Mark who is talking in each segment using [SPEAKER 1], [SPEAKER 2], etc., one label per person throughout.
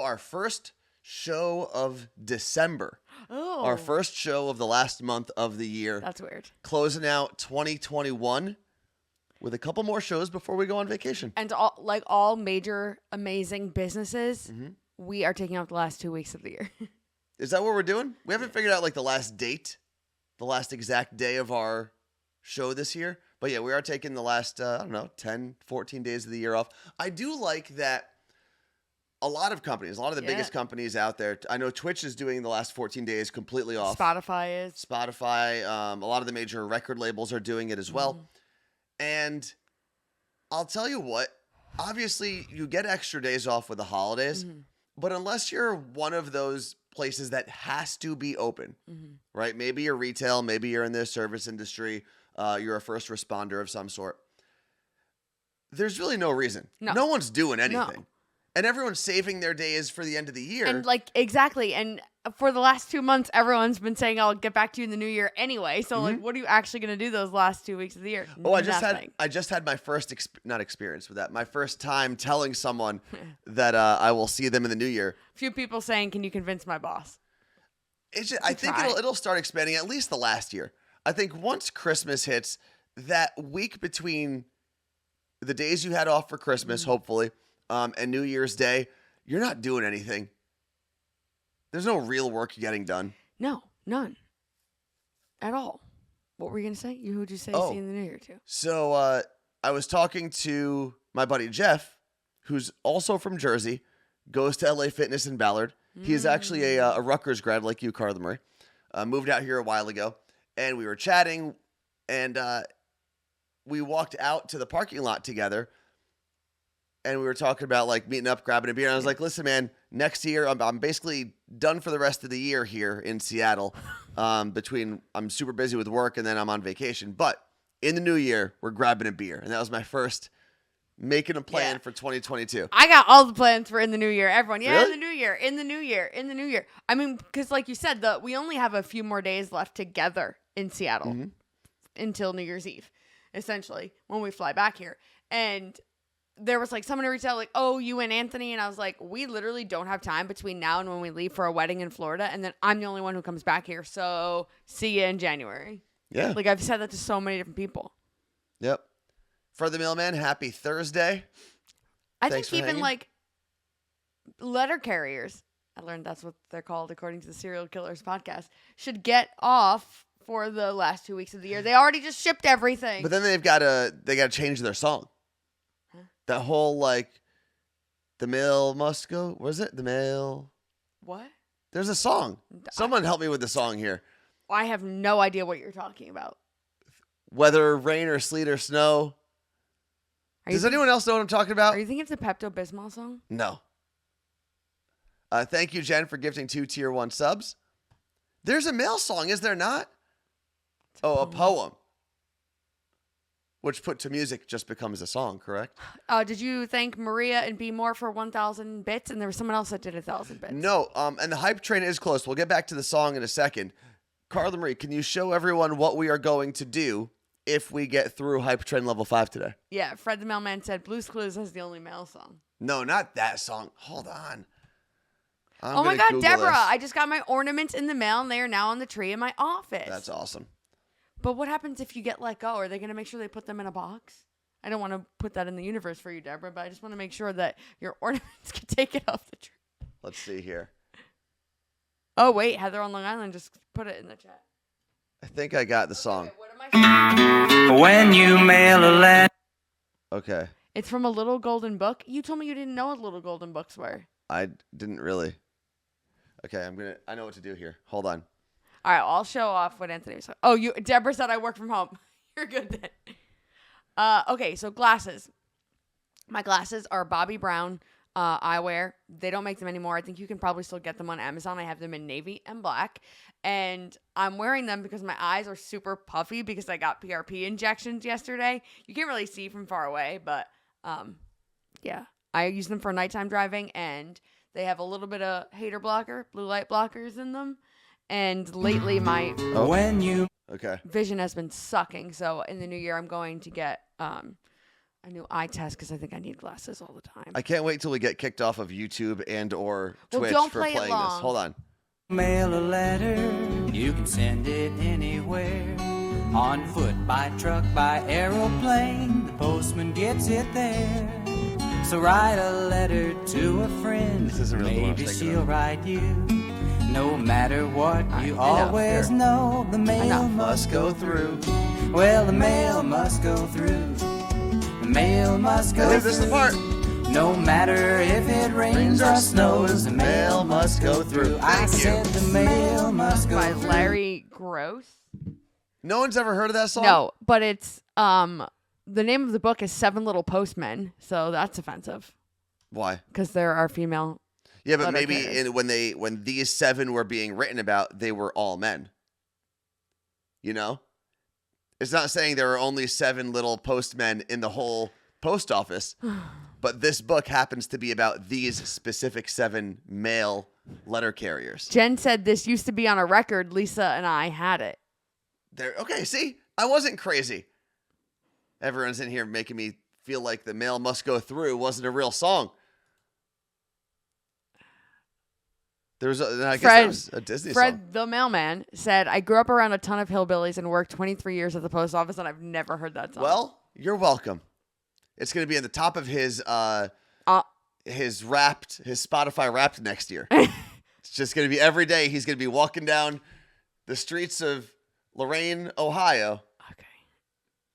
[SPEAKER 1] our first show of December.
[SPEAKER 2] Oh.
[SPEAKER 1] Our first show of the last month of the year.
[SPEAKER 2] That's weird.
[SPEAKER 1] Closing out 2021 with a couple more shows before we go on vacation.
[SPEAKER 2] And all major, amazing businesses, we are taking out the last 2 weeks of the year.
[SPEAKER 1] Is that what we're doing? We haven't figured out like the last date, the last exact day of our show this year. But yeah, we are taking the last, 10, 14 days of the year off. I do like that a lot of companies, a lot of the biggest companies out there, I know Twitch is doing the last 14 days completely off.
[SPEAKER 2] Spotify is.
[SPEAKER 1] A lot of the major record labels are doing it as well. And I'll tell you what, obviously you get extra days off with the holidays, but unless you're one of those places that has to be open, right? Maybe you're retail, maybe you're in the service industry, you're a first responder of some sort. There's really no reason. No one's doing anything. No. And everyone's saving their days for the end of the year.
[SPEAKER 2] And exactly. And for the last 2 months, everyone's been saying, I'll get back to you in the new year anyway. So what are you actually going to do those last 2 weeks of the year?
[SPEAKER 1] Oh, I just had my first, not experience with that, my first time telling someone that I will see them in the new year.
[SPEAKER 2] A few people saying, can you convince my boss?
[SPEAKER 1] I think it'll start expanding at least the last year. I think once Christmas hits, that week between the days you had off for Christmas, hopefully, and New Year's Day, you're not doing anything. There's no real work getting done.
[SPEAKER 2] No, none. At all. What were you going to say? Who'd you say see in the new year to?
[SPEAKER 1] So I was talking to my buddy Jeff, who's also from Jersey, goes to LA Fitness in Ballard. He is actually a Rutgers grad like you, Carla Marie. Moved out here a while ago. And we were chatting, and we walked out to the parking lot together. And we were talking about meeting up, grabbing a beer. And I was like, listen, man, next year, I'm basically done for the rest of the year here in Seattle. I'm super busy with work and then I'm on vacation. But in the new year, we're grabbing a beer. And that was my first making a plan for 2022.
[SPEAKER 2] I got all the plans for in the new year. Everyone,
[SPEAKER 1] really?
[SPEAKER 2] In the new year, in the new year, in the new year. I mean, because like you said, we only have a few more days left together in Seattle until New Year's Eve, essentially, when we fly back here. And there was someone who reached out oh, you and Anthony. And I was like, we literally don't have time between now and when we leave for a wedding in Florida. And then I'm the only one who comes back here. So see you in January.
[SPEAKER 1] Yeah.
[SPEAKER 2] I've said that to so many different people.
[SPEAKER 1] Yep. For the mailman, happy Thursday.
[SPEAKER 2] I think even letter carriers, I learned that's what they're called according to the Serial Killers podcast, should get off for the last 2 weeks of the year. They already just shipped everything.
[SPEAKER 1] But then they got to change their song. That whole, the mail must go. Was it? The mail.
[SPEAKER 2] What?
[SPEAKER 1] There's a song. Someone help me with the song here.
[SPEAKER 2] I have no idea what you're talking about.
[SPEAKER 1] Whether rain or sleet or snow. Does anyone else know what I'm talking about?
[SPEAKER 2] Are you thinking it's a Pepto-Bismol song?
[SPEAKER 1] No. Thank you, Jen, for gifting 2 Tier 1 subs. There's a mail song, is there not? A poem. Which put to music just becomes a song, correct?
[SPEAKER 2] Did you thank Maria and B More for 1,000 bits? And there was someone else that did 1,000 bits.
[SPEAKER 1] No, and the hype train is close. We'll get back to the song in a second. Carla Marie, can you show everyone what we are going to do if we get through hype train level 5 today?
[SPEAKER 2] Yeah, Fred the Mailman said Blue's Clues is the only mail song.
[SPEAKER 1] No, not that song. Hold on.
[SPEAKER 2] Oh my God, Deborah, I just got my ornaments in the mail and they are now on the tree in my office.
[SPEAKER 1] That's awesome.
[SPEAKER 2] But what happens if you get let go? Are they going to make sure they put them in a box? I don't want to put that in the universe for you, Deborah, but I just want to make sure that your ornaments get taken off the tree.
[SPEAKER 1] Let's see here.
[SPEAKER 2] Oh, wait. Heather on Long Island just put it in the chat.
[SPEAKER 1] I think I got the song.
[SPEAKER 2] Wait, what am I?
[SPEAKER 3] When you mail a letter.
[SPEAKER 1] Okay.
[SPEAKER 2] It's from A Little Golden Book. You told me you didn't know what Little Golden Books were.
[SPEAKER 1] I didn't really. Okay, I know what to do here. Hold on.
[SPEAKER 2] All right, I'll show off what Anthony was. Oh, Deborah said I work from home. You're good then. Okay, so glasses. My glasses are Bobby Brown eyewear. They don't make them anymore. I think you can probably still get them on Amazon. I have them in navy and black. And I'm wearing them because my eyes are super puffy because I got PRP injections yesterday. You can't really see from far away, but yeah. I use them for nighttime driving, and they have a little bit of hater blocker, blue light blockers in them. And lately my vision has been sucking. So in the new year, I'm going to get, I a new eye test because I think I need glasses all the time.
[SPEAKER 1] I can't wait till we get kicked off of YouTube and or
[SPEAKER 2] Well,
[SPEAKER 1] Twitch
[SPEAKER 2] don't
[SPEAKER 1] for
[SPEAKER 2] play it
[SPEAKER 1] playing this.
[SPEAKER 2] long.
[SPEAKER 1] Hold on.
[SPEAKER 3] Mail a letter, you can send it anywhere. On foot, by truck, by aeroplane, the postman gets it there. So write a letter to a friend,
[SPEAKER 1] This isn't really the one I was
[SPEAKER 3] maybe
[SPEAKER 1] thinking
[SPEAKER 3] she'll
[SPEAKER 1] of.
[SPEAKER 3] write you. No matter what, you
[SPEAKER 2] know.
[SPEAKER 3] always
[SPEAKER 1] Here.
[SPEAKER 3] know the mail
[SPEAKER 2] know.
[SPEAKER 3] must go through. Well, the mail must go through. The mail must go
[SPEAKER 1] This is the
[SPEAKER 3] through.
[SPEAKER 1] part.
[SPEAKER 3] No matter if it rains or snows, the mail must go through. I
[SPEAKER 1] Thank you.
[SPEAKER 3] said the mail must go
[SPEAKER 2] By
[SPEAKER 3] through.
[SPEAKER 2] Larry Gross.
[SPEAKER 1] No one's ever heard of that song?
[SPEAKER 2] No, but it's the name of the book is Seven Little Postmen, so that's offensive
[SPEAKER 1] Why?
[SPEAKER 2] because there are female.
[SPEAKER 1] Yeah, but
[SPEAKER 2] Letter
[SPEAKER 1] maybe
[SPEAKER 2] carriers.
[SPEAKER 1] when these 7 were being written about, they were all men. You know? It's not saying there are only 7 little postmen in the whole post office, but this book happens to be about these specific 7 male letter carriers.
[SPEAKER 2] Jen said this used to be on a record. Lisa and I had it.
[SPEAKER 1] Okay, see? I wasn't crazy. Everyone's in here making me feel like the mail must go through wasn't a real song. I guess that
[SPEAKER 2] Fred-
[SPEAKER 1] was a Disney song.
[SPEAKER 2] Fred the mailman said, I grew up around a ton of hillbillies and worked 23 years at the post office, and I've never heard that song.
[SPEAKER 1] Well, you're welcome. It's going to be at the top of his Spotify Wrapped next year. It's just going to be every day. He's going to be walking down the streets of Lorain, Ohio,
[SPEAKER 2] okay.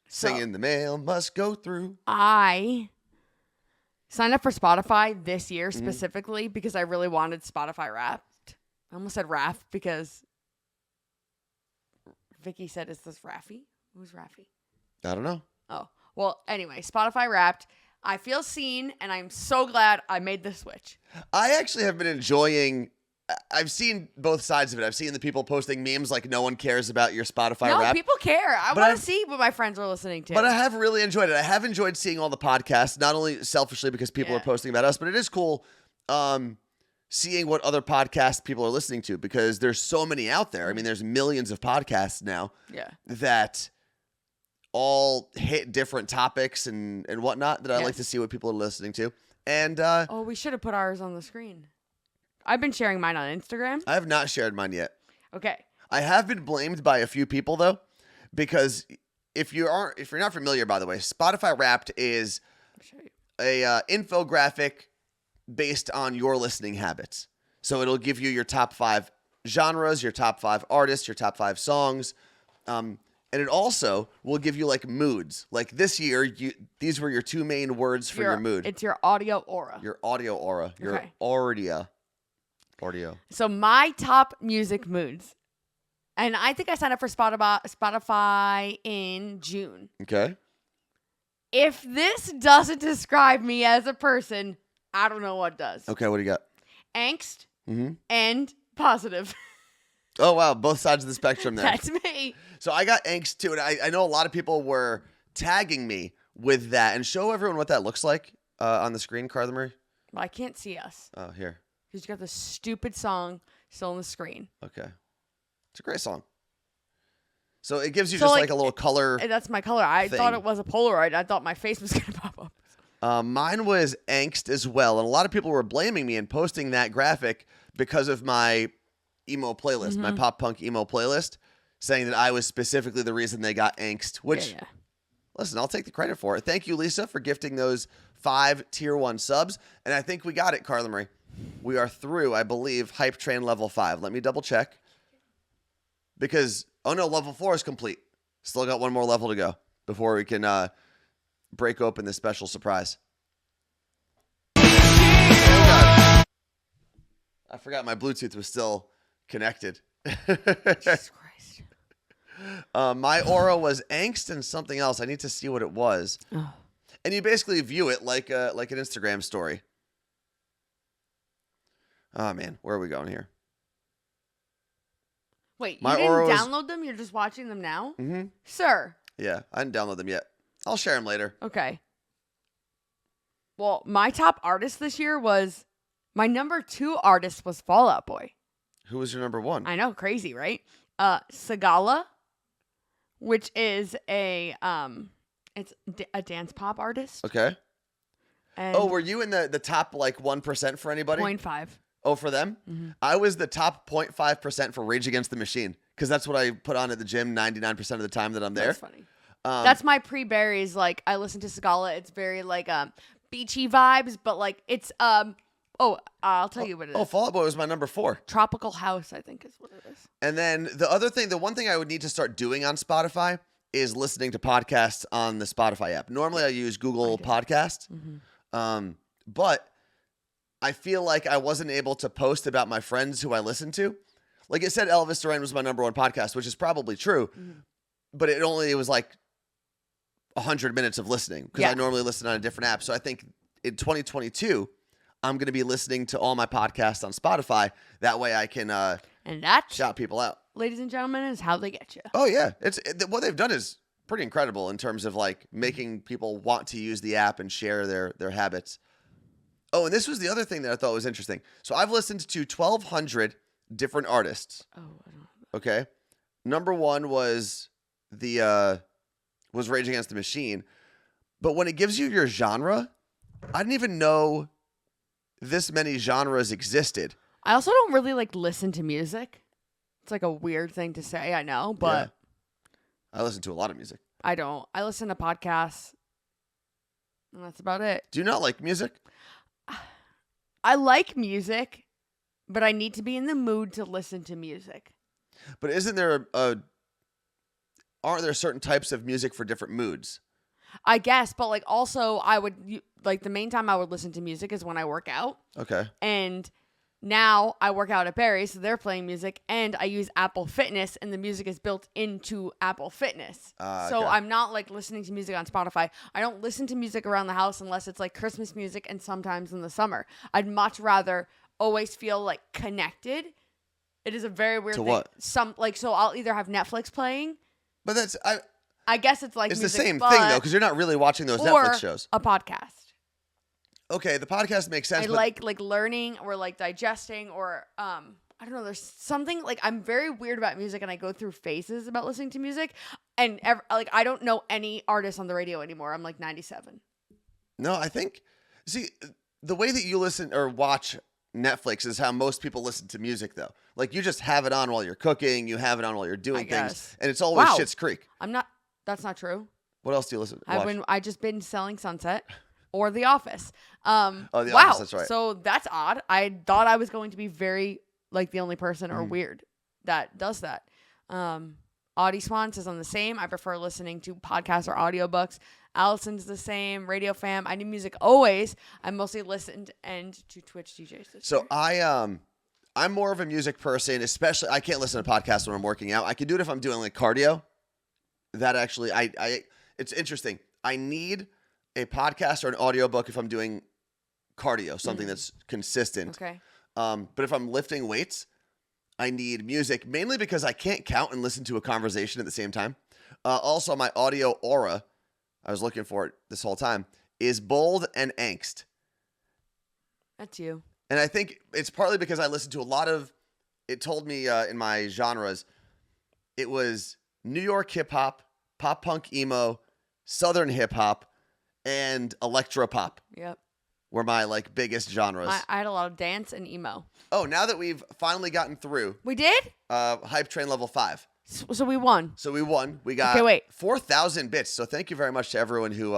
[SPEAKER 2] So,
[SPEAKER 1] singing "The Mail Must Go Through."
[SPEAKER 2] I signed up for Spotify this year
[SPEAKER 1] Mm-hmm.
[SPEAKER 2] specifically because I really wanted Spotify Wrapped. I almost said Raft because Vicky said, is this Raffy? Who's Raffy?
[SPEAKER 1] I don't know.
[SPEAKER 2] Oh, well, anyway, Spotify Wrapped. I feel seen, and I'm so glad I made the switch.
[SPEAKER 1] I actually have been enjoying. I've seen both sides of it. I've seen the people posting memes like no one cares about your Spotify
[SPEAKER 2] No,
[SPEAKER 1] Wrapped.
[SPEAKER 2] people care. I
[SPEAKER 1] But
[SPEAKER 2] want
[SPEAKER 1] I've-
[SPEAKER 2] to see what my friends are listening to.
[SPEAKER 1] But I have really enjoyed it. I have enjoyed seeing all the podcasts, not only selfishly because people
[SPEAKER 2] Yeah.
[SPEAKER 1] are posting about us, but it is cool seeing what other podcasts people are listening to because there's so many out there. I mean, there's millions of podcasts now
[SPEAKER 2] Yeah.
[SPEAKER 1] that all hit different topics and whatnot that I like
[SPEAKER 2] Yes.
[SPEAKER 1] to see what people are listening to. And
[SPEAKER 2] Oh, we should have put ours on the screen. I've been sharing mine on Instagram.
[SPEAKER 1] I have not shared mine yet.
[SPEAKER 2] Okay.
[SPEAKER 1] I have been blamed by a few people though, because if you're not familiar, by the way, Spotify Wrapped is
[SPEAKER 2] I'll show you.
[SPEAKER 1] a infographic based on your listening habits. So it'll give you your top 5 genres, your top 5 artists, your top 5 songs, and it also will give you like moods. Like this year, these were your 2 main words for your mood.
[SPEAKER 2] It's your audio aura.
[SPEAKER 1] Your audio aura. Your
[SPEAKER 2] Okay.
[SPEAKER 1] audio.
[SPEAKER 2] So my top music moods, and I think I signed up for Spotify in June.
[SPEAKER 1] Okay.
[SPEAKER 2] If this doesn't describe me as a person, I don't know what does.
[SPEAKER 1] Okay. What do you got?
[SPEAKER 2] Angst
[SPEAKER 1] Mm-hmm.
[SPEAKER 2] and positive.
[SPEAKER 1] Oh wow, both sides of the spectrum there.
[SPEAKER 2] That's me.
[SPEAKER 1] So I got angst too, and I know a lot of people were tagging me with that. And show everyone what that looks like on the screen, Carla Marie.
[SPEAKER 2] Well, I can't see us
[SPEAKER 1] Oh, here.
[SPEAKER 2] because you got this stupid song still on the screen.
[SPEAKER 1] Okay. It's a great song. So it gives you
[SPEAKER 2] So,
[SPEAKER 1] just
[SPEAKER 2] like,
[SPEAKER 1] like a little color.
[SPEAKER 2] And that's my color. I thought
[SPEAKER 1] Thing.
[SPEAKER 2] it was a Polaroid. I thought my face was going to pop up.
[SPEAKER 1] Mine was angst as well. And a lot of people were blaming me and posting that graphic because of my emo playlist, my pop punk emo playlist, saying that I was specifically the reason they got angst, which,
[SPEAKER 2] Yeah.
[SPEAKER 1] listen, I'll take the credit for it. Thank you, Lisa, for gifting those 5 tier 1 subs. And I think we got it, Carla Marie. We are through, I believe, Hype Train level 5. Let me double check. Because, oh no, level 4 is complete. Still got one more level to go before we can break open this special surprise. Oh, God. I forgot my Bluetooth was still connected.
[SPEAKER 2] Jesus Christ.
[SPEAKER 1] My aura was angst and something else. I need to see what it was.
[SPEAKER 2] Oh.
[SPEAKER 1] And you basically view it like an Instagram story. Oh, man. Where are we going here?
[SPEAKER 2] Wait,
[SPEAKER 1] My
[SPEAKER 2] you
[SPEAKER 1] aura
[SPEAKER 2] didn't
[SPEAKER 1] was-
[SPEAKER 2] download them? You're just watching them now?
[SPEAKER 1] Mm-hmm.
[SPEAKER 2] Sir.
[SPEAKER 1] Yeah, I didn't download them yet. I'll share them later.
[SPEAKER 2] Okay. Well, my top artist this year was, my number 2 artist was Fall Out Boy.
[SPEAKER 1] Who was your number 1?
[SPEAKER 2] I know, crazy, right? Sagala, which is a It's a dance pop artist.
[SPEAKER 1] Okay.
[SPEAKER 2] And
[SPEAKER 1] Oh, were you in the top like 1% for anybody?
[SPEAKER 2] 0.5.
[SPEAKER 1] Oh, for them?
[SPEAKER 2] Mm-hmm.
[SPEAKER 1] I was the top 0.5% for Rage Against the Machine because that's what I put on at the gym 99% of the time that I'm there.
[SPEAKER 2] That's funny. That's my pre-berries. Like, I listen to Scala. It's very like beachy vibes, but like it's I'll tell you what it is.
[SPEAKER 1] Oh, Fall Out Boy was my number 4.
[SPEAKER 2] Tropical House, I think is what it is.
[SPEAKER 1] And then the one thing I would need to start doing on Spotify is listening to podcasts on the Spotify app. Normally I use Google Podcast, but I feel like I wasn't able to post about my friends who I listen to. Like it said, Elvis Duran was my number 1 podcast, which is probably true, but it was like 100 minutes of listening because I normally listen on a different app. So I think in 2022, I'm going to be listening to all my podcasts on Spotify. That way I can
[SPEAKER 2] and that,
[SPEAKER 1] shout people out.
[SPEAKER 2] ladies and gentlemen, is how they get you.
[SPEAKER 1] Oh, yeah. What they've done is pretty incredible in terms of like making people want to use the app and share their habits. Oh, and this was the other thing that I thought was interesting. So I've listened to 1,200 different artists.
[SPEAKER 2] Oh, I don't know.
[SPEAKER 1] Okay. Number 1 was Rage Against the Machine. But when it gives you your genre, I didn't even know this many genres existed.
[SPEAKER 2] I also don't really like listen to music. It's like a weird thing to say, I know, but
[SPEAKER 1] I listen to a lot of music.
[SPEAKER 2] I don't. I listen to podcasts, and that's about it.
[SPEAKER 1] Do you not like music?
[SPEAKER 2] I like music, but I need to be in the mood to listen to music.
[SPEAKER 1] But isn't there aren't there certain types of music for different moods?
[SPEAKER 2] I guess, but like also the main time I would listen to music is when I work out.
[SPEAKER 1] Okay.
[SPEAKER 2] And now I work out at Barry's, so they're playing music, and I use Apple Fitness, and the music is built into Apple Fitness. So
[SPEAKER 1] okay.
[SPEAKER 2] I'm not like listening to music on Spotify. I don't listen to music around the house unless it's like Christmas music and sometimes in the summer. I'd much rather always feel like connected. It is a very weird
[SPEAKER 1] to
[SPEAKER 2] thing.
[SPEAKER 1] What?
[SPEAKER 2] So I'll either have Netflix playing.
[SPEAKER 1] But
[SPEAKER 2] I guess it's like
[SPEAKER 1] it's
[SPEAKER 2] music,
[SPEAKER 1] the same thing though, because you're not really watching those Netflix shows.
[SPEAKER 2] A podcast.
[SPEAKER 1] Okay, the podcast makes sense.
[SPEAKER 2] I like learning or like digesting or I don't know. There's something like I'm very weird about music, and I go through phases about listening to music, and I don't know any artists on the radio anymore. I'm like 97.
[SPEAKER 1] No, I think the way that you listen or watch Netflix is how most people listen to music though. Like you just have it on while you're cooking, you have it on while you're doing things, and it's always Schitt's Creek.
[SPEAKER 2] That's not true.
[SPEAKER 1] What else do you listen to?
[SPEAKER 2] I just been Selling Sunset or The Office.
[SPEAKER 1] The Office, that's right.
[SPEAKER 2] So that's odd. I thought I was going to be very like the only person or weird that does that. Audie Swan says I'm the same. I prefer listening to podcasts or audiobooks. Allison's the same. Radio Fam. I do music always. I mostly listened and to Twitch DJs.
[SPEAKER 1] So I'm more of a music person, especially I can't listen to podcasts when I'm working out. I can do it if I'm doing like cardio. That actually it's interesting. I need a podcast or an audiobook if I'm doing cardio, something that's consistent.
[SPEAKER 2] Okay.
[SPEAKER 1] But if I'm lifting weights, I need music, mainly because I can't count and listen to a conversation at the same time. Also, my audio aura, I was looking for it this whole time, is bold and angst.
[SPEAKER 2] That's you.
[SPEAKER 1] And I think it's partly because I listen to a lot of, it told me in my genres, it was New York hip-hop, pop-punk emo, southern hip-hop, and electro-pop.
[SPEAKER 2] Yep.
[SPEAKER 1] Were my like biggest genres.
[SPEAKER 2] I had a lot of dance and emo.
[SPEAKER 1] Oh, now that we've finally gotten through.
[SPEAKER 2] We did?
[SPEAKER 1] Hype Train level 5.
[SPEAKER 2] So we won.
[SPEAKER 1] We got
[SPEAKER 2] okay, wait.
[SPEAKER 1] 4,000 bits. So thank you very much to everyone who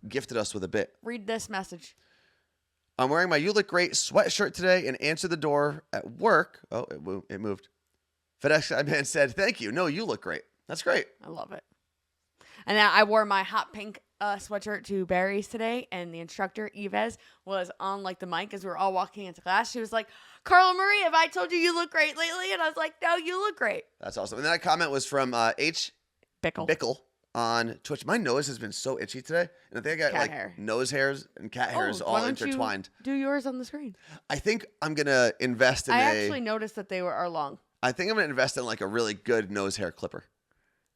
[SPEAKER 1] gifted us with a bit.
[SPEAKER 2] Read this message.
[SPEAKER 1] I'm wearing my You Look Great sweatshirt today and answered the door at work. Oh, it moved. FedEx man said, thank you. No, you look great. That's great.
[SPEAKER 2] I love it. And then I wore my hot pink sweatshirt to Barry's today, and the instructor, Yves, was on like the mic as we were all walking into class. She was like, Carla Marie, have I told you look great lately? And I was like, no, you look great.
[SPEAKER 1] That's awesome. And that comment was from H. Bickle on Twitch. My nose has been so itchy today. And I think I got like hair. Nose hairs and cat hairs all intertwined.
[SPEAKER 2] Do yours on the screen.
[SPEAKER 1] I think I'm going to invest in
[SPEAKER 2] I actually noticed that they are long.
[SPEAKER 1] I think I'm going to invest in like a really good nose hair clipper.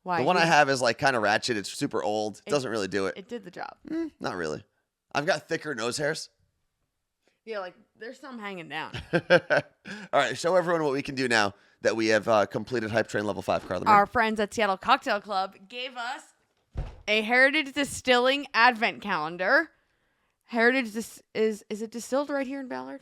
[SPEAKER 2] Why?
[SPEAKER 1] The one I have is like kind of ratchet. It's super old. It doesn't really do it.
[SPEAKER 2] It did the job.
[SPEAKER 1] Not really. I've got thicker nose hairs.
[SPEAKER 2] Yeah, like there's some hanging down.
[SPEAKER 1] All right, show everyone what we can do now that we have completed Hype Train level 5, Carla Marie.
[SPEAKER 2] Our friends at Seattle Cocktail Club gave us a Heritage Distilling Advent Calendar. Heritage is it distilled right here in Ballard?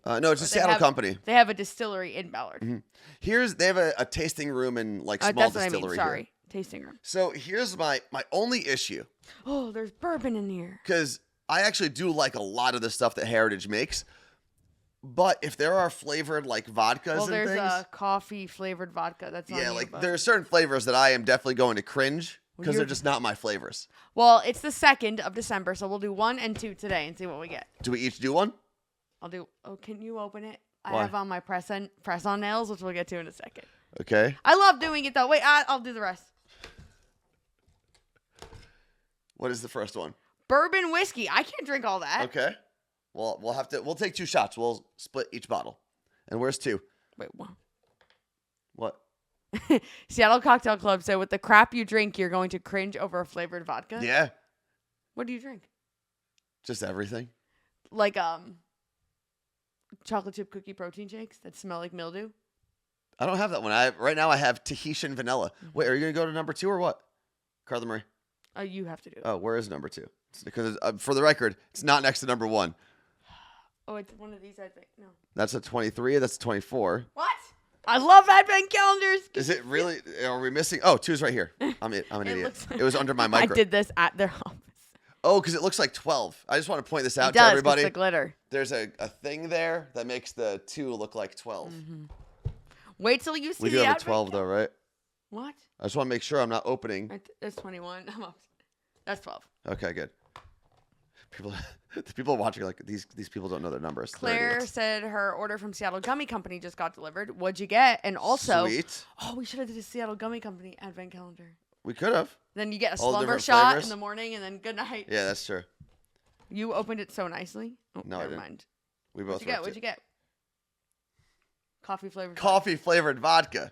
[SPEAKER 1] No, it's a Seattle company.
[SPEAKER 2] They have a distillery in Ballard.
[SPEAKER 1] Mm-hmm. They have a tasting room and like small
[SPEAKER 2] that's
[SPEAKER 1] distillery.
[SPEAKER 2] What I mean. Sorry, tasting room.
[SPEAKER 1] So here's my only issue.
[SPEAKER 2] Oh, there's bourbon in here.
[SPEAKER 1] Because I actually do like a lot of the stuff that Heritage makes. But if there are flavored like vodkas and
[SPEAKER 2] there's
[SPEAKER 1] things,
[SPEAKER 2] a coffee flavored vodka. That's on here,
[SPEAKER 1] there are certain flavors that I am definitely going to cringe because they're just not my flavors.
[SPEAKER 2] Well, it's the 2nd of December, so we'll do 1 and 2 today and see what we get.
[SPEAKER 1] Do we each do one?
[SPEAKER 2] I'll do. Oh, can you open it?
[SPEAKER 1] Why?
[SPEAKER 2] I have on my press on nails, which we'll get to in a second.
[SPEAKER 1] Okay.
[SPEAKER 2] I love doing it though. Wait, I'll do the rest.
[SPEAKER 1] What is the first one?
[SPEAKER 2] Bourbon whiskey. I can't drink all that.
[SPEAKER 1] Okay. Well, we'll take 2 shots. We'll split each bottle. And where's 2?
[SPEAKER 2] Wait, one.
[SPEAKER 1] What?
[SPEAKER 2] Seattle Cocktail Club said, with the crap you drink, you're going to cringe over a flavored vodka.
[SPEAKER 1] Yeah.
[SPEAKER 2] What do you drink?
[SPEAKER 1] Just everything.
[SPEAKER 2] Like chocolate chip cookie protein shakes that smell like mildew.
[SPEAKER 1] I don't have that one. Right now I have Tahitian vanilla. Wait, are you gonna go to number 2 or what? Carla Marie.
[SPEAKER 2] Oh, you have to do it.
[SPEAKER 1] Oh, where is number 2? Because for the record, it's not next to number 1.
[SPEAKER 2] Oh, it's one of these, I think. No.
[SPEAKER 1] That's a 23. That's a 24.
[SPEAKER 2] What? I love advent calendars.
[SPEAKER 1] Is it really? Are we missing? Oh, 2's right here. I'm an idiot. It was under my micro.
[SPEAKER 2] I did this at their office.
[SPEAKER 1] Oh, because it looks like 12. I just want to point this out
[SPEAKER 2] It does,
[SPEAKER 1] to everybody.
[SPEAKER 2] the glitter.
[SPEAKER 1] There's a thing there that makes the 2 look like 12.
[SPEAKER 2] Mm-hmm. Wait till you see
[SPEAKER 1] We do
[SPEAKER 2] the
[SPEAKER 1] have a
[SPEAKER 2] advent
[SPEAKER 1] 12 though, right?
[SPEAKER 2] What?
[SPEAKER 1] I just want to make sure I'm not opening.
[SPEAKER 2] That's 21. I'm up. That's 12.
[SPEAKER 1] Okay, good. The people watching like these people don't know their numbers. They're
[SPEAKER 2] Claire
[SPEAKER 1] idiots.
[SPEAKER 2] said her order from Seattle Gummy Company just got delivered. What'd you get? And also,
[SPEAKER 1] Sweet.
[SPEAKER 2] oh, we should have did a Seattle Gummy Company advent calendar.
[SPEAKER 1] We could have.
[SPEAKER 2] Then you get a
[SPEAKER 1] All the
[SPEAKER 2] slumber
[SPEAKER 1] different
[SPEAKER 2] shot
[SPEAKER 1] flavors?
[SPEAKER 2] in the morning, and then good night.
[SPEAKER 1] Yeah, that's true.
[SPEAKER 2] You opened it so nicely. Oh,
[SPEAKER 1] No, I
[SPEAKER 2] never
[SPEAKER 1] didn't.
[SPEAKER 2] mind.
[SPEAKER 1] We both.
[SPEAKER 2] What'd you get? Coffee flavored.
[SPEAKER 1] Coffee flavored vodka.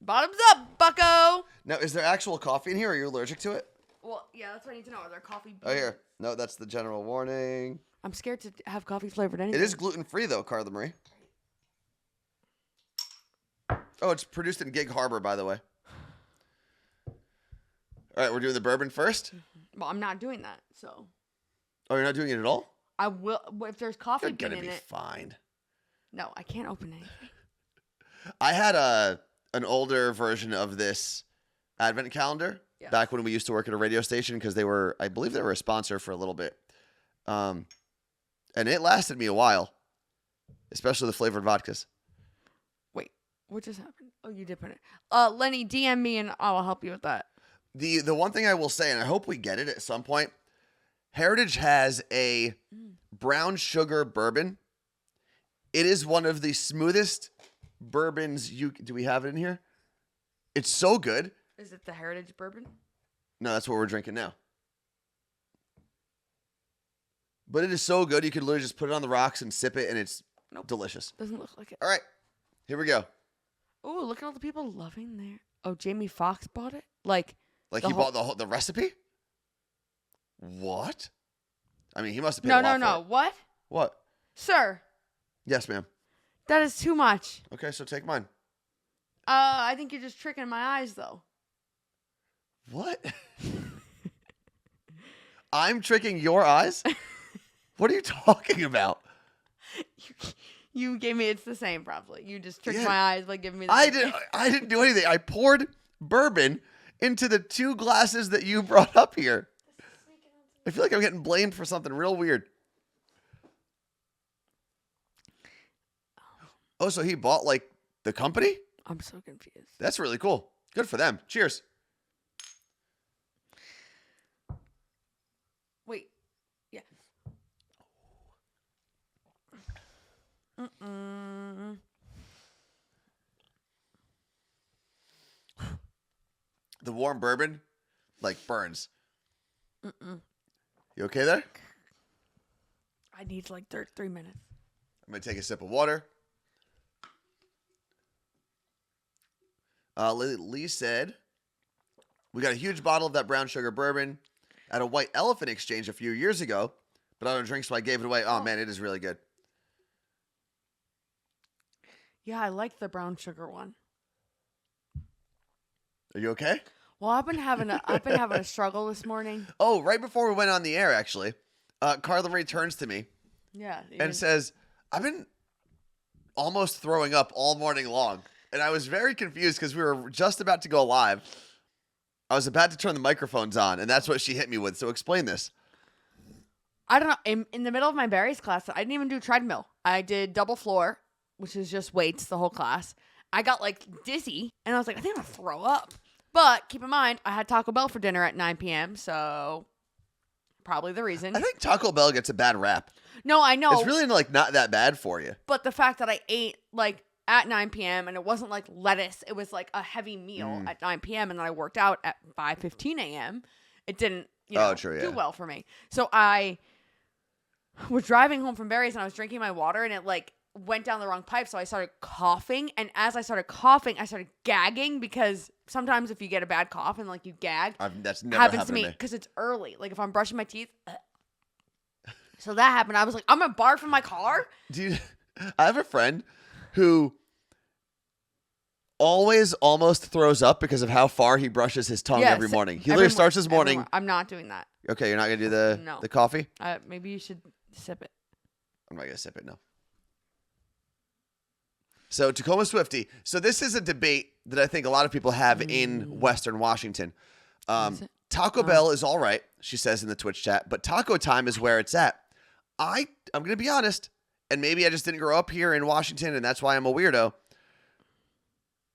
[SPEAKER 2] Bottoms up, bucko.
[SPEAKER 1] Now, is there actual coffee in here? Are you allergic to it?
[SPEAKER 2] Well, yeah, that's what I need to know. Are there coffee beans?
[SPEAKER 1] Oh, here. No, that's the general warning.
[SPEAKER 2] I'm scared to have coffee flavored anything.
[SPEAKER 1] It is gluten-free, though, Carla Marie. Oh, it's produced in Gig Harbor, by the way. All right, we're doing the bourbon first?
[SPEAKER 2] Well, I'm not doing that, so.
[SPEAKER 1] Oh, you're not doing it at all?
[SPEAKER 2] I will. If there's coffee
[SPEAKER 1] You're
[SPEAKER 2] bean
[SPEAKER 1] going to
[SPEAKER 2] in
[SPEAKER 1] be
[SPEAKER 2] it.
[SPEAKER 1] fine.
[SPEAKER 2] No, I can't open anything.
[SPEAKER 1] I had an older version of this advent calendar back when we used to work at a radio station because I believe they were a sponsor for a little bit. And it lasted me a while, especially the flavored vodkas.
[SPEAKER 2] Wait, what just happened? Oh, you did put it. Lenny, DM me and I will help you with that.
[SPEAKER 1] The one thing I will say, and I hope we get it at some point, Heritage has a brown sugar bourbon. It is one of the smoothest bourbons do we have it in here? It's so good.
[SPEAKER 2] Is it the Heritage bourbon?
[SPEAKER 1] No, that's what we're drinking now. But it is so good, you could literally just put it on the rocks and sip it, and it's delicious.
[SPEAKER 2] Doesn't look like it.
[SPEAKER 1] All right, here we go.
[SPEAKER 2] Oh, look at all the people loving there. Oh, Jamie Foxx bought it? Like
[SPEAKER 1] he bought the recipe? What? I mean, he must have paid a lot
[SPEAKER 2] No.
[SPEAKER 1] for it.
[SPEAKER 2] What?
[SPEAKER 1] What?
[SPEAKER 2] Sir,
[SPEAKER 1] Yes, ma'am.
[SPEAKER 2] that is too much.
[SPEAKER 1] Okay, so take mine.
[SPEAKER 2] I think you're just tricking my eyes, though.
[SPEAKER 1] What? I'm tricking your eyes? What are you talking about?
[SPEAKER 2] You gave me, it's the same, probably. You just tricked
[SPEAKER 1] Yeah.
[SPEAKER 2] my eyes by giving me the
[SPEAKER 1] I didn't do anything. I poured bourbon into the 2 glasses that you brought up here. I feel like I'm getting blamed for something real weird. Oh, so he bought like the company?
[SPEAKER 2] I'm so confused.
[SPEAKER 1] That's really cool. Good for them. Cheers.
[SPEAKER 2] Wait. Yeah. Mm-mm.
[SPEAKER 1] The warm bourbon, like, burns.
[SPEAKER 2] Mm-mm.
[SPEAKER 1] You okay there?
[SPEAKER 2] I need like 3 minutes.
[SPEAKER 1] I'm going to take a sip of water. Lee said, we got a huge bottle of that brown sugar bourbon at a White Elephant exchange a few years ago, but I don't drink, so I gave it away. Oh, man, it is really good.
[SPEAKER 2] Yeah, I like the brown sugar one.
[SPEAKER 1] Are you okay?
[SPEAKER 2] Well, I've been having a struggle this morning.
[SPEAKER 1] Oh, right before we went on the air, actually, Carla Marie turns to me
[SPEAKER 2] Yeah.
[SPEAKER 1] and says, I've been almost throwing up all morning long. And I was very confused because we were just about to go live. I was about to turn the microphones on, and that's what she hit me with. So explain this.
[SPEAKER 2] I don't know. In the middle of my berries class, I didn't even do treadmill. I did double floor, which is just weights the whole class. I got like dizzy, and I was like, I think I'm going to throw up. But keep in mind, I had Taco Bell for dinner at 9 p.m., so probably the reason.
[SPEAKER 1] I think Taco Bell gets a bad rap.
[SPEAKER 2] No, I know.
[SPEAKER 1] It's really like not that bad for you.
[SPEAKER 2] But the fact that I ate like at 9 p.m. and it wasn't like lettuce, it was like a heavy meal at 9 p.m. and then I worked out at 5:15 a.m. It didn't, do well for me. So I was driving home from Barry's and I was drinking my water and it like went down the wrong pipe. So I started coughing. And as I started coughing, I started gagging because sometimes if you get a bad cough and like you gag,
[SPEAKER 1] that's never
[SPEAKER 2] happens
[SPEAKER 1] happened
[SPEAKER 2] to me because it's early. Like if I'm brushing my teeth. So that happened. I was like, I'm going to barf in my car.
[SPEAKER 1] Dude, I have a friend who always almost throws up because of how far he brushes his tongue every morning. He literally starts his morning.
[SPEAKER 2] I'm not doing that.
[SPEAKER 1] Okay, you're not going to do the coffee?
[SPEAKER 2] Maybe you should sip it.
[SPEAKER 1] I'm not going to sip it, no. So, Tacoma Swiftie. So, this is a debate that I think a lot of people have in Western Washington. Taco Bell is all right, she says in the Twitch chat, but Taco Time is where it's at. I'm going to be honest, and maybe I just didn't grow up here in Washington, and that's why I'm a weirdo.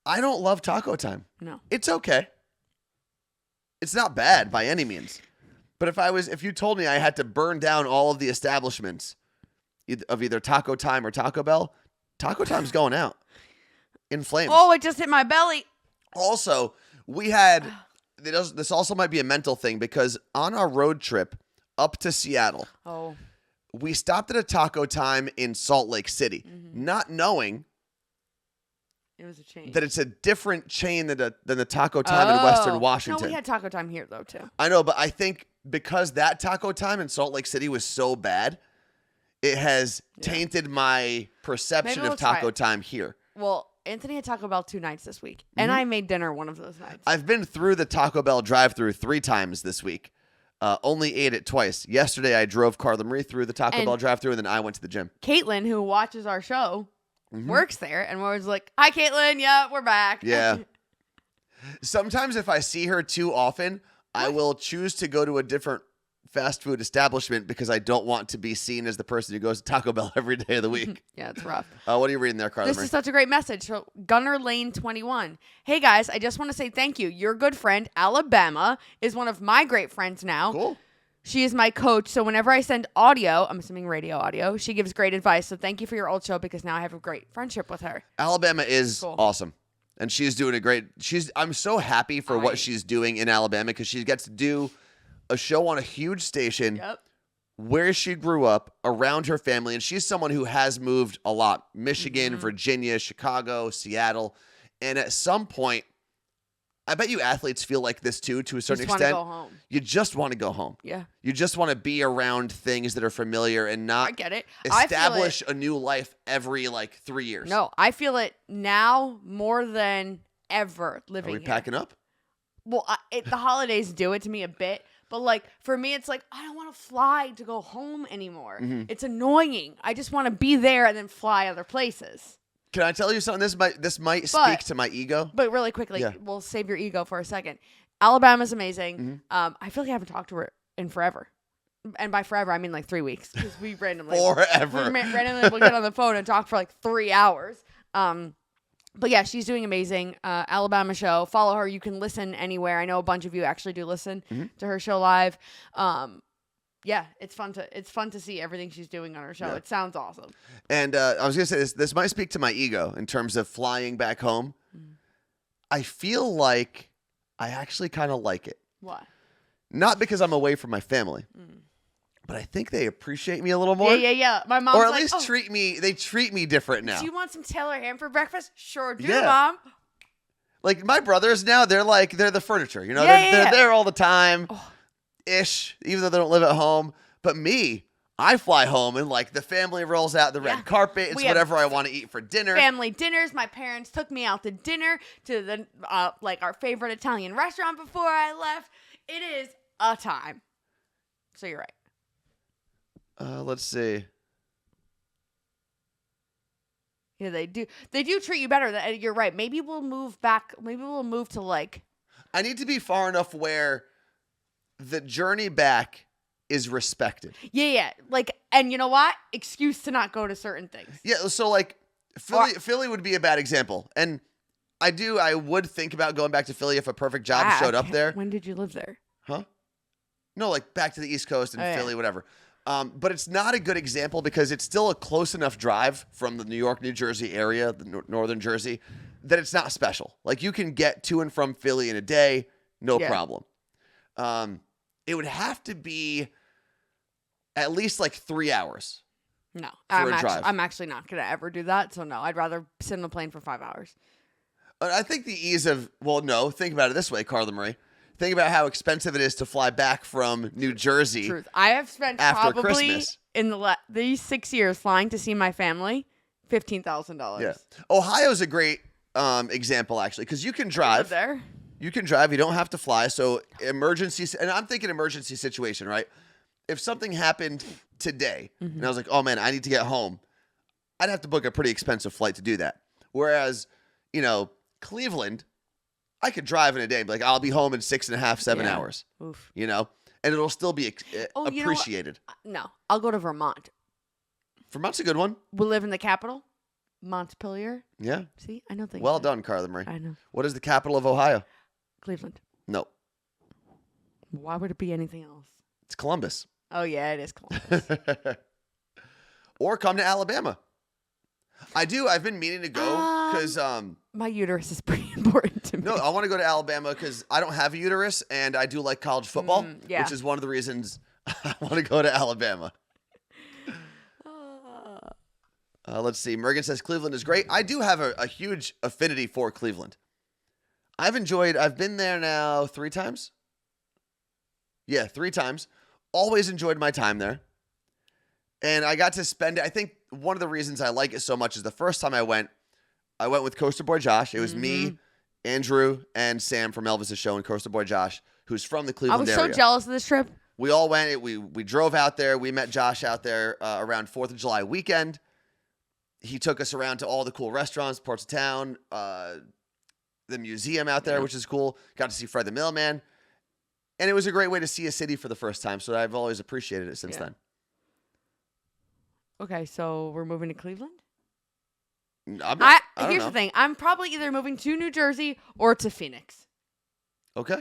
[SPEAKER 1] I don't love Taco Time.
[SPEAKER 2] No.
[SPEAKER 1] It's okay. It's not bad by any means. But if you told me I had to burn down all of the establishments of either Taco Time or Taco Bell, Taco Time's going out in flames.
[SPEAKER 2] Oh, it just hit my belly.
[SPEAKER 1] Also, we had, this also might be a mental thing because on our road trip up to Seattle, we stopped at a Taco Time in Salt Lake City, not knowing
[SPEAKER 2] it was a chain.
[SPEAKER 1] that it's a different chain than the Taco Time in Western Washington.
[SPEAKER 2] No, we had Taco Time here, though, too.
[SPEAKER 1] I know, but I think because that Taco Time in Salt Lake City was so bad, it has tainted my perception of Taco Time here.
[SPEAKER 2] Well, Anthony had Taco Bell 2 nights this week, and I made dinner one of those nights.
[SPEAKER 1] I've been through the Taco Bell drive-thru 3 times this week. Only ate it twice. Yesterday, I drove Carla Marie through the Taco Bell drive-thru, and then I went to the gym.
[SPEAKER 2] Caitlin, who watches our show, works there, and we're like, hi, Caitlin. Yeah, we're back.
[SPEAKER 1] Yeah. Sometimes if I see her too often, I will choose to go to a different fast food establishment because I don't want to be seen as the person who goes to Taco Bell every day of the week.
[SPEAKER 2] Yeah, it's rough.
[SPEAKER 1] What are you reading there, Carla
[SPEAKER 2] This
[SPEAKER 1] Marie?
[SPEAKER 2] is such a great message. So, Gunner Lane 21. Hey, guys, I just want to say thank you. Your good friend, Alabama, is one of my great friends now.
[SPEAKER 1] Cool.
[SPEAKER 2] She is my coach, so whenever I send audio, I'm assuming radio audio, she gives great advice. So thank you for your old show because now I have a great friendship with her.
[SPEAKER 1] Alabama is awesome. And she's doing a great... I'm so happy for what she's doing in Alabama because she gets to do a show on a huge station where she grew up, around her family, and she's someone who has moved a lot. Michigan, Virginia, Chicago, Seattle. And at some point, I bet you athletes feel like this too, to a certain extent.
[SPEAKER 2] Go home.
[SPEAKER 1] You just want to go home.
[SPEAKER 2] Yeah.
[SPEAKER 1] You just want to be around things that are familiar and not
[SPEAKER 2] I get it.
[SPEAKER 1] establish a new life every 3 years.
[SPEAKER 2] No, I feel it now more than ever living
[SPEAKER 1] Are we
[SPEAKER 2] here.
[SPEAKER 1] packing up?
[SPEAKER 2] Well, the holidays do it to me a bit. But for me, it's like, I don't want to fly to go home anymore. It's annoying. I just want to be there and then fly other places.
[SPEAKER 1] Can I tell you something? This might speak to my ego.
[SPEAKER 2] But really quickly, we'll save your ego for a second. Alabama's amazing. I feel like I haven't talked to her in forever. And by forever, I mean 3 weeks. Because we randomly... randomly will get on the phone and talk for 3 hours. But yeah, she's doing amazing. Alabama show. Follow her. You can listen anywhere. I know a bunch of you actually do listen to her show live. Yeah, it's fun to see everything she's doing on her show. Yeah. It sounds awesome.
[SPEAKER 1] And I was gonna say this might speak to my ego in terms of flying back home. I feel like I actually kind of like it.
[SPEAKER 2] Why?
[SPEAKER 1] Not because I'm away from my family, but I think they appreciate me a little more.
[SPEAKER 2] Yeah. My mom's
[SPEAKER 1] or at least treat me different now.
[SPEAKER 2] Do you want some Taylor ham for breakfast? Sure do,
[SPEAKER 1] yeah.
[SPEAKER 2] Mom.
[SPEAKER 1] Like my brothers now, they're the furniture. They're there all the time. Ish, even though they don't live at home. But me, I fly home and like the family rolls out the red carpet. It's whatever I want to eat for dinner.
[SPEAKER 2] Family dinners. My parents took me out to dinner to the like our favorite Italian restaurant before I left. It is a time. So you're right.
[SPEAKER 1] Let's see.
[SPEAKER 2] Yeah, they do. They do treat you better. You're right. Maybe we'll move back. Maybe we'll move to like.
[SPEAKER 1] I need to be far enough where the journey back is respected.
[SPEAKER 2] Yeah. Like, and you know what? Excuse to not go to certain things.
[SPEAKER 1] Yeah. So like Philly would be a bad example. And I would think about going back to Philly if a perfect job showed up there.
[SPEAKER 2] When did you live there?
[SPEAKER 1] Huh? No, like back to the East Coast and Philly, whatever. But it's not a good example because it's still a close enough drive from the New York, New Jersey area, the northern Jersey, that it's not special. Like you can get to and from Philly in a day, no problem. It would have to be at least like 3 hours.
[SPEAKER 2] No,
[SPEAKER 1] drive.
[SPEAKER 2] I'm actually not going to ever do that. So no, I'd rather sit on a plane for 5 hours.
[SPEAKER 1] I think the ease of, think about it this way, Carla Marie. Think about how expensive it is to fly back from New Jersey.
[SPEAKER 2] Truth. I have spent
[SPEAKER 1] after
[SPEAKER 2] probably
[SPEAKER 1] Christmas.
[SPEAKER 2] in these 6 years flying to see my family, $15,000.
[SPEAKER 1] Yeah. Ohio's a great example, actually, because you can drive.
[SPEAKER 2] There.
[SPEAKER 1] You can drive. You don't have to fly. So emergency, and I'm thinking emergency situation, right? If something happened today and I was like, oh, man, I need to get home, I'd have to book a pretty expensive flight to do that. Whereas, Cleveland, I could drive in a day, like I'll be home in 6.5, 7 hours,
[SPEAKER 2] Oof.
[SPEAKER 1] and it'll still be appreciated.
[SPEAKER 2] No, I'll go to Vermont.
[SPEAKER 1] Vermont's a good one.
[SPEAKER 2] We live in the capital, Montpelier.
[SPEAKER 1] Yeah.
[SPEAKER 2] See, I know things.
[SPEAKER 1] Well done, Carla Marie.
[SPEAKER 2] I know.
[SPEAKER 1] What is the capital of Ohio?
[SPEAKER 2] Cleveland.
[SPEAKER 1] No.
[SPEAKER 2] Why would it be anything else?
[SPEAKER 1] It's Columbus.
[SPEAKER 2] Oh, yeah, it is Columbus.
[SPEAKER 1] Or come to Alabama. I've been meaning to go because
[SPEAKER 2] my uterus is pretty important to me.
[SPEAKER 1] No, I want to go to Alabama because I don't have a uterus and I do like college football, which is one of the reasons I want to go to Alabama. Let's see. Morgan says Cleveland is great. I do have a huge affinity for Cleveland. I've been there now 3 times. Yeah, 3 times. Always enjoyed my time there. And I got to spend it. I think one of the reasons I like it so much is the first time I went with Coaster Boy Josh. It was me, Andrew, and Sam from Elvis's show, and Coaster Boy Josh, who's from the Cleveland area.
[SPEAKER 2] I was so jealous of this trip.
[SPEAKER 1] We all went. We drove out there. We met Josh out there around 4th of July weekend. He took us around to all the cool restaurants, parts of town, the museum out there, which is cool. Got to see Fred the Mailman. And it was a great way to see a city for the first time. So I've always appreciated it since then.
[SPEAKER 2] Okay, so we're moving to Cleveland?
[SPEAKER 1] Here's
[SPEAKER 2] the thing. I'm probably either moving to New Jersey or to Phoenix.
[SPEAKER 1] Okay.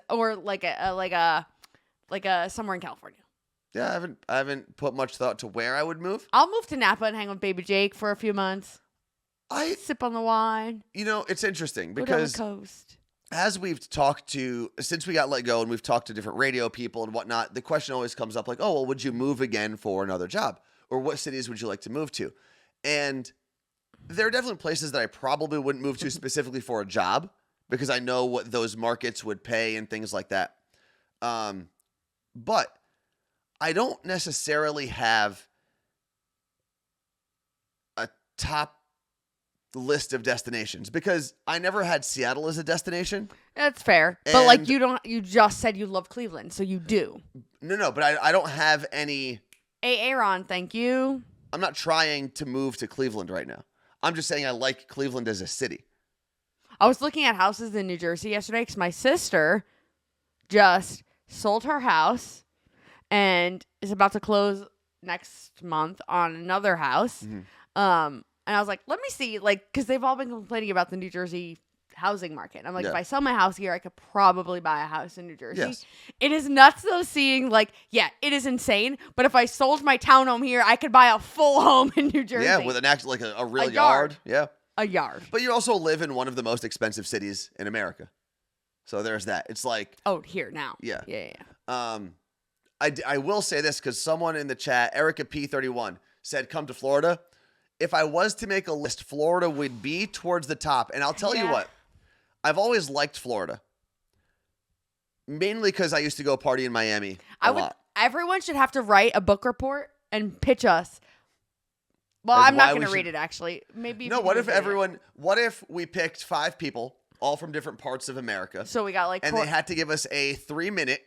[SPEAKER 2] Or like a somewhere in California.
[SPEAKER 1] Yeah, I haven't put much thought to where I would move.
[SPEAKER 2] I'll move to Napa and hang with baby Jake for a few months.
[SPEAKER 1] I
[SPEAKER 2] sip on the wine.
[SPEAKER 1] It's interesting
[SPEAKER 2] Go down
[SPEAKER 1] because
[SPEAKER 2] the coast.
[SPEAKER 1] As we've talked to, since we got let go and we've talked to different radio people and whatnot, the question always comes up like, oh, well, would you move again for another job? Or what cities would you like to move to? And there are definitely places that I probably wouldn't move to specifically for a job because I know what those markets would pay and things like that. But I don't necessarily have a top list of destinations because I never had Seattle as a destination.
[SPEAKER 2] That's fair. But like you just said you love Cleveland, so you do.
[SPEAKER 1] No, but I don't have any.
[SPEAKER 2] Hey, Aaron, thank you.
[SPEAKER 1] I'm not trying to move to Cleveland right now. I'm just saying I like Cleveland as a city.
[SPEAKER 2] I was looking at houses in New Jersey yesterday because my sister just sold her house and is about to close next month on another house. Mm-hmm. And I was like, let me see, because they've all been complaining about the New Jersey housing market. I'm like, if I sell my house here, I could probably buy a house in New Jersey.
[SPEAKER 1] Yes.
[SPEAKER 2] It is nuts though seeing it is insane. But if I sold my townhome here, I could buy a full home in New Jersey.
[SPEAKER 1] Yeah, with an actual a real yard. Yeah.
[SPEAKER 2] A yard.
[SPEAKER 1] But you also live in one of the most expensive cities in America. So there's that. It's like
[SPEAKER 2] here now.
[SPEAKER 1] Yeah.
[SPEAKER 2] Yeah.
[SPEAKER 1] I will say this because someone in the chat, Erica P31, said come to Florida. If I was to make a list, Florida would be towards the top. And I'll tell you what. I've always liked Florida. Mainly because I used to go party in Miami a lot.
[SPEAKER 2] Everyone should have to write a book report and pitch us. Well,
[SPEAKER 1] As
[SPEAKER 2] I'm not
[SPEAKER 1] why
[SPEAKER 2] going
[SPEAKER 1] we
[SPEAKER 2] to read
[SPEAKER 1] should-
[SPEAKER 2] it, actually. Maybe.
[SPEAKER 1] No,
[SPEAKER 2] you
[SPEAKER 1] what
[SPEAKER 2] can
[SPEAKER 1] if
[SPEAKER 2] read it.
[SPEAKER 1] everyone? What if we picked 5 people, all from different parts of America,
[SPEAKER 2] So we got like.
[SPEAKER 1] and they had to give us a 3-minute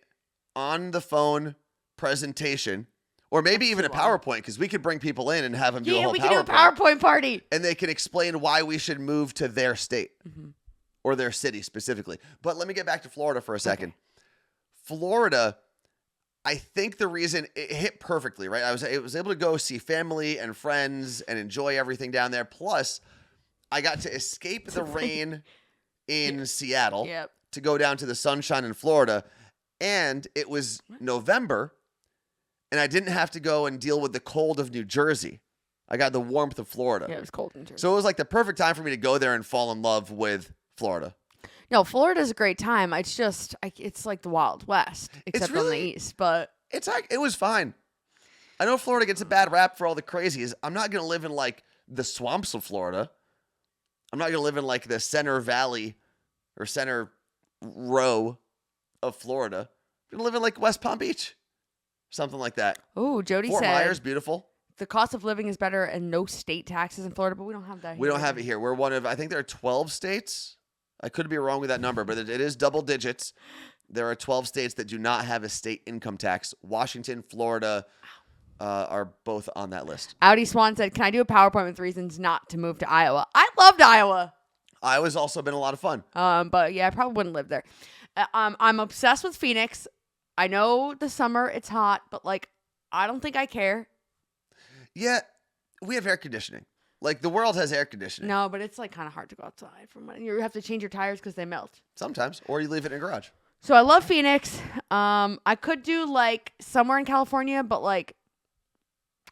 [SPEAKER 1] on the phone presentation, or maybe even a
[SPEAKER 2] too long.
[SPEAKER 1] PowerPoint, because we could bring people in and have them do a
[SPEAKER 2] Yeah,
[SPEAKER 1] whole
[SPEAKER 2] we
[SPEAKER 1] PowerPoint,
[SPEAKER 2] can do a PowerPoint party.
[SPEAKER 1] and they can explain why we should move to their state or their city specifically. But let me get back to Florida for a second.
[SPEAKER 2] Okay.
[SPEAKER 1] Florida, I think the reason it hit perfectly, right? I was able to go see family and friends and enjoy everything down there. Plus, I got to escape the rain in Seattle
[SPEAKER 2] Yep.
[SPEAKER 1] to go down to the sunshine in Florida. And it was November, and I didn't have to go and deal with the cold of New Jersey. I got the warmth of Florida.
[SPEAKER 2] Yeah, it was cold in Jersey.
[SPEAKER 1] So it was like the perfect time for me to go there and fall in love with Florida.
[SPEAKER 2] No, Florida's a great time. It's just, it's like the Wild West, except on the
[SPEAKER 1] really-
[SPEAKER 2] east. But
[SPEAKER 1] It's like it was fine. I know Florida gets a bad rap for all the crazies. I'm not going to live in like the swamps of Florida. I'm not going to live in like the center valley or center row of Florida. I'm going to live in like West Palm Beach. Something like that.
[SPEAKER 2] oh, Jody
[SPEAKER 1] Fort
[SPEAKER 2] said
[SPEAKER 1] Myers, beautiful.
[SPEAKER 2] the cost of living is better and no state taxes in Florida, but we don't have that.
[SPEAKER 1] We
[SPEAKER 2] here.
[SPEAKER 1] don't have it here. We're one of, I think there are 12 states. I could be wrong with that number, but it is double digits. There are 12 states that do not have a state income tax. Washington, Florida are both on that list.
[SPEAKER 2] Audi Swan said, "Can I do a PowerPoint with reasons not to move to Iowa?" I loved Iowa.
[SPEAKER 1] Iowa's also been a lot of fun.
[SPEAKER 2] But yeah, I probably wouldn't live there. I'm obsessed with Phoenix. I know the summer it's hot, but like I don't think I care.
[SPEAKER 1] Yeah, we have air conditioning. Like the world has air conditioning.
[SPEAKER 2] No, but it's like kind of hard to go outside from when you have to change your tires because they melt.
[SPEAKER 1] Sometimes, or you leave it in a garage.
[SPEAKER 2] So I love Phoenix. I could do like somewhere in California, but like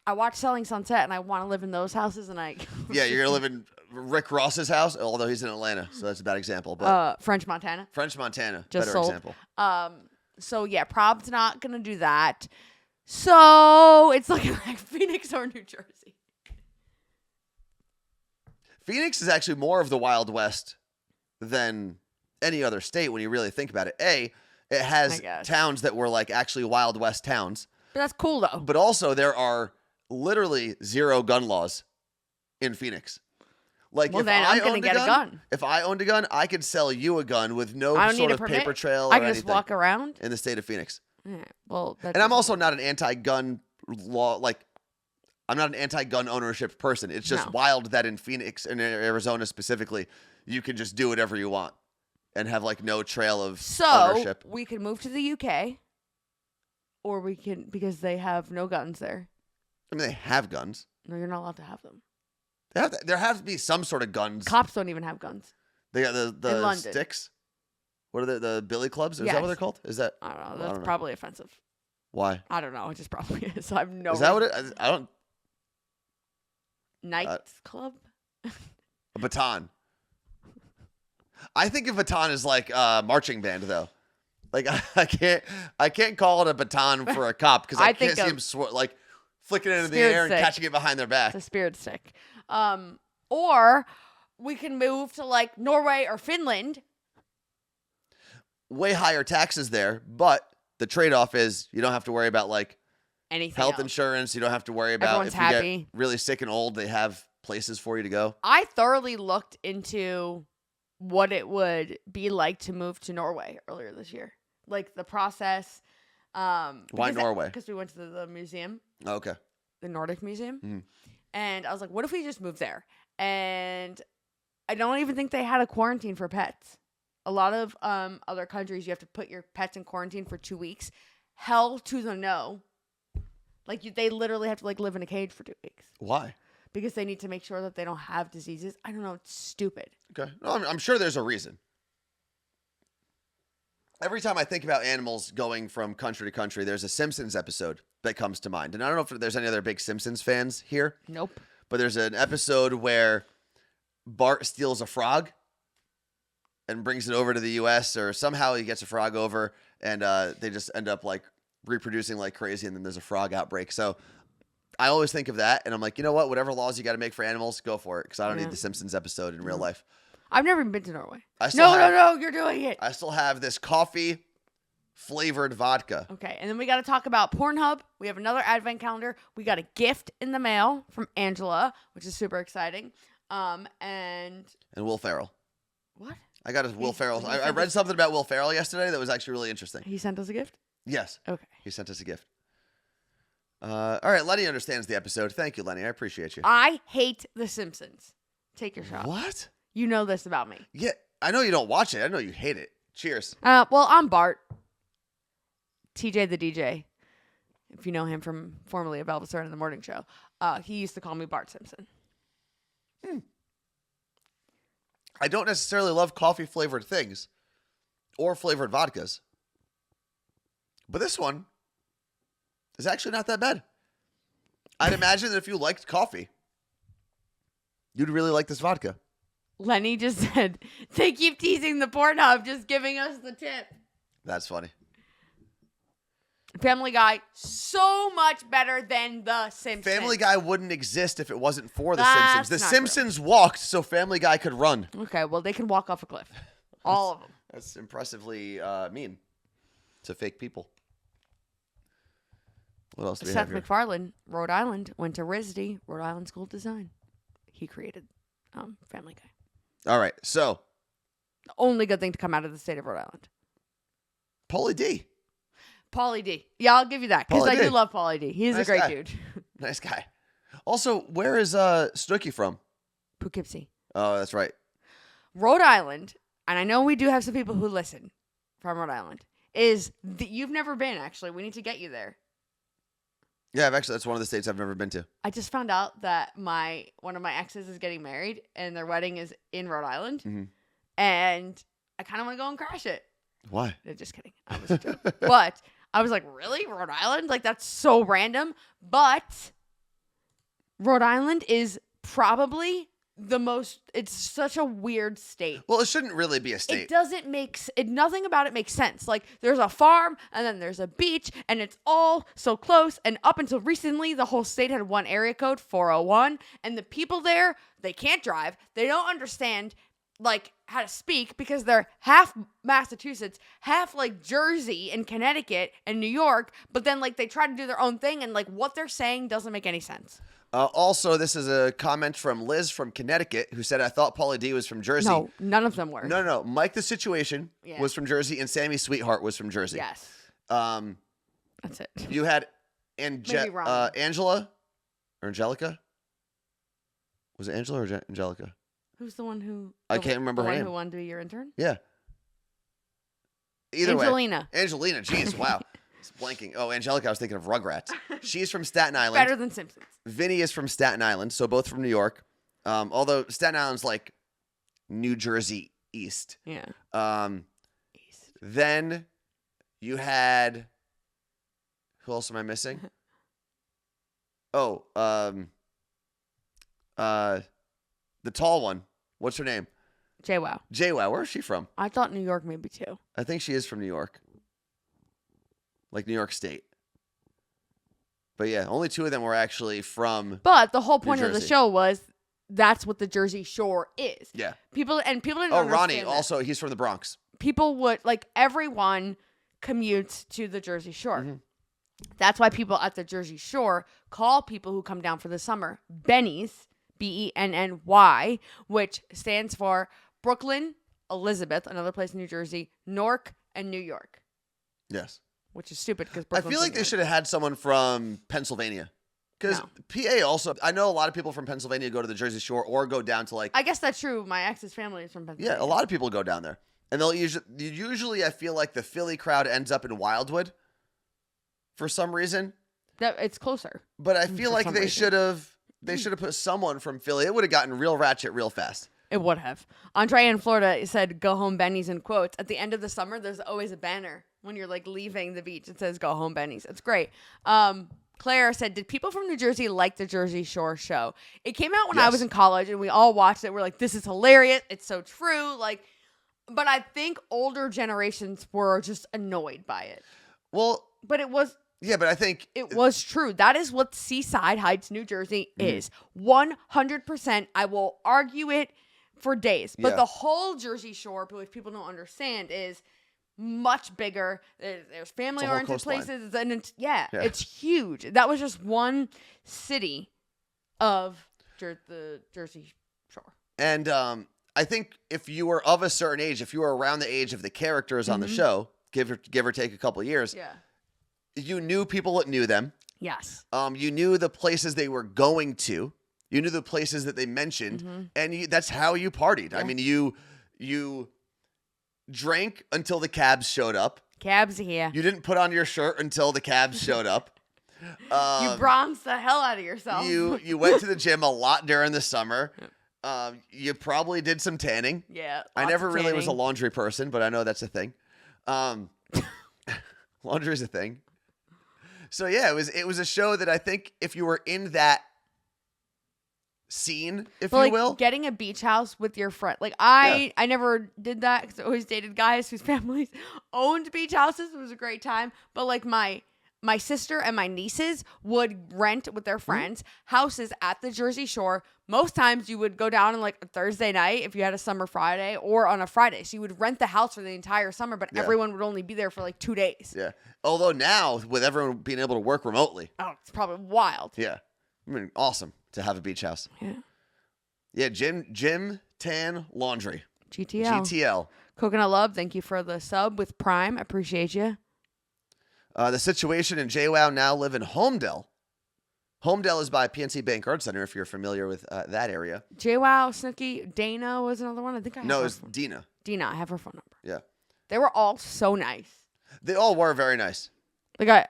[SPEAKER 2] I watch Selling Sunset and I want to live in those houses and I
[SPEAKER 1] Yeah, you're gonna live in Rick Ross's house, although he's in Atlanta, so that's a bad example. But
[SPEAKER 2] French Montana.
[SPEAKER 1] French Montana,
[SPEAKER 2] Just
[SPEAKER 1] better
[SPEAKER 2] sold.
[SPEAKER 1] example.
[SPEAKER 2] So yeah, Prob's not gonna do that. So it's looking like Phoenix or New Jersey.
[SPEAKER 1] Phoenix is actually more of the Wild West than any other state when you really think about it. It has
[SPEAKER 2] guess.
[SPEAKER 1] towns that were like actually Wild West towns,
[SPEAKER 2] But that's cool though.
[SPEAKER 1] but also there are literally 0 gun laws in Phoenix. Like
[SPEAKER 2] Well,
[SPEAKER 1] if
[SPEAKER 2] then
[SPEAKER 1] I
[SPEAKER 2] I'm gonna
[SPEAKER 1] owned
[SPEAKER 2] get a gun.
[SPEAKER 1] if I owned a gun, I could sell you a gun with no
[SPEAKER 2] I don't
[SPEAKER 1] sort
[SPEAKER 2] need a
[SPEAKER 1] of
[SPEAKER 2] permit.
[SPEAKER 1] paper trail or
[SPEAKER 2] I can
[SPEAKER 1] anything
[SPEAKER 2] just walk around.
[SPEAKER 1] in the state of Phoenix.
[SPEAKER 2] Yeah, well, that
[SPEAKER 1] And I'm
[SPEAKER 2] doesn't-
[SPEAKER 1] also not an anti-gun law, like I'm not an anti-gun ownership person. It's just
[SPEAKER 2] No.
[SPEAKER 1] wild that in Phoenix and Arizona specifically, you can just do whatever you want and have like no trail of
[SPEAKER 2] So
[SPEAKER 1] ownership.
[SPEAKER 2] we can move to the UK, or we can because they have no guns there.
[SPEAKER 1] I mean, they have guns.
[SPEAKER 2] No, you're not allowed to have them.
[SPEAKER 1] There have to be some sort of guns.
[SPEAKER 2] Cops don't even have guns.
[SPEAKER 1] They got
[SPEAKER 2] In
[SPEAKER 1] the
[SPEAKER 2] London.
[SPEAKER 1] sticks. What are the billy clubs? Is that what
[SPEAKER 2] Yes.
[SPEAKER 1] they're called? Is that
[SPEAKER 2] I don't know.
[SPEAKER 1] I
[SPEAKER 2] That's
[SPEAKER 1] don't know.
[SPEAKER 2] probably offensive.
[SPEAKER 1] why?
[SPEAKER 2] I don't know. It just probably is. I have no.
[SPEAKER 1] Is that what it? I don't.
[SPEAKER 2] Knights Club?
[SPEAKER 1] A baton. I think a baton is like a marching band, though. Like I can't call it a baton for a cop because I
[SPEAKER 2] I
[SPEAKER 1] can't
[SPEAKER 2] think
[SPEAKER 1] see him like flicking it into the
[SPEAKER 2] Spirit
[SPEAKER 1] air and
[SPEAKER 2] stick.
[SPEAKER 1] catching it behind their back.
[SPEAKER 2] It's a spirit stick. Or we can move to like Norway or Finland.
[SPEAKER 1] Way higher taxes there, but the trade-off is you don't have to worry about like
[SPEAKER 2] Anything
[SPEAKER 1] health
[SPEAKER 2] else.
[SPEAKER 1] insurance. You don't have to worry about
[SPEAKER 2] Everyone's
[SPEAKER 1] if you
[SPEAKER 2] happy.
[SPEAKER 1] get really sick and old, they have places for you to go.
[SPEAKER 2] I thoroughly looked into what it would be like to move to Norway earlier this year. Like the process.
[SPEAKER 1] Why Norway?
[SPEAKER 2] Because we went to the museum,
[SPEAKER 1] Oh, okay.
[SPEAKER 2] the Nordic Museum.
[SPEAKER 1] Mhm.
[SPEAKER 2] And I was like, what if we just moved there? And I don't even think they had a quarantine for pets. A lot of other countries, you have to put your pets in quarantine for 2 weeks. Hell to the no. Like they literally have to like live in a cage for 2 weeks
[SPEAKER 1] Why?
[SPEAKER 2] because they need to make sure that they don't have diseases. I don't know. It's stupid.
[SPEAKER 1] Okay. No, I'm sure there's a reason. Every time I think about animals going from country to country, there's a Simpsons episode that comes to mind. And I don't know if there's any other big Simpsons fans here,
[SPEAKER 2] Nope.
[SPEAKER 1] but there's an episode where Bart steals a frog and brings it over to the U.S. or somehow he gets a frog over and they just end up like reproducing like crazy and then there's a frog outbreak. So I always think of that and I'm like, you know what? Whatever laws you got to make for animals, go for it because I don't
[SPEAKER 2] Yeah.
[SPEAKER 1] need the Simpsons episode in real life.
[SPEAKER 2] I've never even been to Norway.
[SPEAKER 1] I still have-
[SPEAKER 2] No, you're doing it.
[SPEAKER 1] I still have this coffee flavored vodka.
[SPEAKER 2] Okay, and then we got to talk about Pornhub. We have another advent calendar. We got a gift in the mail from Angela, which is super exciting. And
[SPEAKER 1] Will Ferrell.
[SPEAKER 2] What?
[SPEAKER 1] I got a Will Ferrell. I read something about Will Ferrell yesterday that was actually really interesting.
[SPEAKER 2] He sent us a gift?
[SPEAKER 1] Yes.
[SPEAKER 2] Okay.
[SPEAKER 1] He sent us a gift. All right, Lenny understands the episode. Thank you, Lenny. I appreciate you.
[SPEAKER 2] I hate The Simpsons. Take your shot.
[SPEAKER 1] What?
[SPEAKER 2] You know this about me.
[SPEAKER 1] Yeah, I know you don't watch it. I know you hate it. Cheers.
[SPEAKER 2] Well, I'm Bart. TJ the DJ. If you know him from formerly of Elvis Duran in the Morning Show. He used to call me Bart Simpson.
[SPEAKER 1] I don't necessarily love coffee-flavored things or flavored vodkas. But this one is actually not that bad. I'd imagine that if you liked coffee, you'd really like this vodka.
[SPEAKER 2] Lenny just said, they keep teasing the Pornhub, just giving us the tip.
[SPEAKER 1] That's funny.
[SPEAKER 2] Family Guy, so much better than The Simpsons.
[SPEAKER 1] Family Guy wouldn't exist if it wasn't for The
[SPEAKER 2] That's
[SPEAKER 1] Simpsons. The
[SPEAKER 2] not
[SPEAKER 1] Simpsons walked so Family Guy could run.
[SPEAKER 2] Okay, well, they can walk off a cliff. All of them.
[SPEAKER 1] That's impressively mean to fake people. What else do we
[SPEAKER 2] Seth
[SPEAKER 1] have here?
[SPEAKER 2] MacFarlane, Rhode Island, went to RISD, Rhode Island School of Design. He created Family Guy.
[SPEAKER 1] All right, so
[SPEAKER 2] The only good thing to come out of the state of Rhode Island.
[SPEAKER 1] Pauly D.
[SPEAKER 2] Pauly D. Yeah, I'll give you that because
[SPEAKER 1] Pauly
[SPEAKER 2] I
[SPEAKER 1] D.
[SPEAKER 2] do love Pauly D. He's
[SPEAKER 1] Nice
[SPEAKER 2] a great
[SPEAKER 1] guy.
[SPEAKER 2] dude.
[SPEAKER 1] Nice guy. Also, where is Snooki from?
[SPEAKER 2] Poughkeepsie.
[SPEAKER 1] Oh, that's right.
[SPEAKER 2] Rhode Island, and I know we do have some people who listen from Rhode Island, you've never been, actually. We need to get you there.
[SPEAKER 1] Yeah, that's one of the states I've never been to.
[SPEAKER 2] I just found out that one of my exes is getting married, and their wedding is in Rhode Island, and I kind of want to go and crash it.
[SPEAKER 1] Why?
[SPEAKER 2] Just kidding. I was a joke. But I was like, really? Rhode Island? Like, that's so random. But Rhode Island is probably it's such a weird state.
[SPEAKER 1] Well, it shouldn't really be a state.
[SPEAKER 2] It doesn't nothing about it makes sense. Like, there's a farm, and then there's a beach, and it's all so close. And up until recently, the whole state had one area code, 401. And the people there, they can't drive. They don't understand like how to speak because they're half Massachusetts, half like Jersey and Connecticut and New York, but then like they try to do their own thing and like what they're saying doesn't make any sense.
[SPEAKER 1] Also, this is a comment from Liz from Connecticut who said, I thought Pauly D was from Jersey.
[SPEAKER 2] No, none of them were.
[SPEAKER 1] No. Mike the Situation was from Jersey and Sammy Sweetheart was from Jersey.
[SPEAKER 2] Yes. That's it.
[SPEAKER 1] You had
[SPEAKER 2] Angela
[SPEAKER 1] or Angelica? Was it Angela or Angelica?
[SPEAKER 2] Who's the one who...
[SPEAKER 1] I can't remember her name.
[SPEAKER 2] Who wanted to be your intern?
[SPEAKER 1] Yeah. Either
[SPEAKER 2] Angelina.
[SPEAKER 1] way. Angelina. Jeez, wow. It's blanking. Oh, Angelica, I was thinking of Rugrats. She's from Staten Island.
[SPEAKER 2] Better than Simpsons.
[SPEAKER 1] Vinny is from Staten Island, so both from New York. Although Staten Island's like New Jersey East.
[SPEAKER 2] Yeah.
[SPEAKER 1] East. Then you had... Who else am I missing? The tall one. What's her name?
[SPEAKER 2] Jwoww.
[SPEAKER 1] Jwoww. Where is she from?
[SPEAKER 2] I thought New York maybe too.
[SPEAKER 1] I think she is from New York. Like New York State. But yeah, only two of them were actually from
[SPEAKER 2] But the whole point
[SPEAKER 1] New
[SPEAKER 2] of the
[SPEAKER 1] Jersey.
[SPEAKER 2] show was that's what the Jersey Shore is.
[SPEAKER 1] Yeah.
[SPEAKER 2] People didn't
[SPEAKER 1] Oh,
[SPEAKER 2] understand
[SPEAKER 1] Ronnie.
[SPEAKER 2] that.
[SPEAKER 1] Also, he's from the Bronx.
[SPEAKER 2] People would, like, everyone commutes to the Jersey Shore.
[SPEAKER 1] Mm-hmm.
[SPEAKER 2] That's why people at the Jersey Shore call people who come down for the summer Bennies, Benny, which stands for Brooklyn, Elizabeth, another place in New Jersey, Newark, and New York.
[SPEAKER 1] Yes.
[SPEAKER 2] Which is stupid because
[SPEAKER 1] I feel like they should have had someone from Pennsylvania. Because PA also, I know a lot of people from Pennsylvania go to the Jersey Shore or go down to like...
[SPEAKER 2] I guess that's true. My ex's family is from Pennsylvania.
[SPEAKER 1] Yeah, a lot of people go down there. And they'll usually I feel like the Philly crowd ends up in Wildwood for some reason.
[SPEAKER 2] It's closer.
[SPEAKER 1] But I feel like they should have put someone from Philly. It would have gotten real ratchet real fast.
[SPEAKER 2] It would have. Andre in Florida said, go home Bennies in quotes. At the end of the summer, there's always a banner when you're like leaving the beach. It says, go home Bennies. It's great. Claire said, did people from New Jersey like the Jersey Shore show? It came out when I was in college and we all watched it. We're like, this is hilarious. It's so true. Like, but I think older generations were just annoyed by it.
[SPEAKER 1] Well,
[SPEAKER 2] but it was...
[SPEAKER 1] Yeah, but I think...
[SPEAKER 2] It was true. That is what Seaside Heights, New Jersey is. 100%. I will argue it for days. But the whole Jersey Shore, which people don't understand, is much bigger. There's family-oriented
[SPEAKER 1] coastline.
[SPEAKER 2] places, and it's huge. That was just one city of the Jersey Shore.
[SPEAKER 1] And I think if you were of a certain age, if you were around the age of the characters on the show, give or take a couple of years, you knew people that knew them.
[SPEAKER 2] Yes.
[SPEAKER 1] You knew the places they were going to. You knew the places that they mentioned, and that's how you partied. I mean, you drank until the cabs showed up.
[SPEAKER 2] Cabs here.
[SPEAKER 1] You didn't put on your shirt until the cabs showed up.
[SPEAKER 2] You bronzed the hell out of yourself.
[SPEAKER 1] You went to the gym a lot during the summer. You probably did some tanning.
[SPEAKER 2] Yeah.
[SPEAKER 1] I never really was a
[SPEAKER 2] tanning.
[SPEAKER 1] laundry person, but I know that's a thing. Laundry is a thing. So yeah, it was a show that I think if you were in that scene, if you will,
[SPEAKER 2] getting a beach house with your friend. Like I never did that because I always dated guys whose families owned beach houses. It was a great time. But like my sister and my nieces would rent with their friends houses at the Jersey Shore. Most times you would go down on like a Thursday night if you had a summer Friday or on a Friday. So you would rent the house for the entire summer, but everyone would only be there for like 2 days.
[SPEAKER 1] Yeah. Although now with everyone being able to work remotely.
[SPEAKER 2] Oh, it's probably wild.
[SPEAKER 1] Yeah. I mean, awesome to have a beach house.
[SPEAKER 2] Yeah.
[SPEAKER 1] Yeah. Gym, tan, laundry.
[SPEAKER 2] GTL. Coconut Love, thank you for the sub with Prime. Appreciate you.
[SPEAKER 1] The Situation and Jwoww now live in Homedale. Homedale is by PNC Bank Arts Center, if you're familiar with that area.
[SPEAKER 2] Jwoww, Snooki, Dana was another one. I think I have
[SPEAKER 1] No,
[SPEAKER 2] her
[SPEAKER 1] it's
[SPEAKER 2] phone.
[SPEAKER 1] Dina.
[SPEAKER 2] Dina, I have her phone number.
[SPEAKER 1] Yeah.
[SPEAKER 2] They were all so nice.
[SPEAKER 1] They all were very nice.
[SPEAKER 2] Like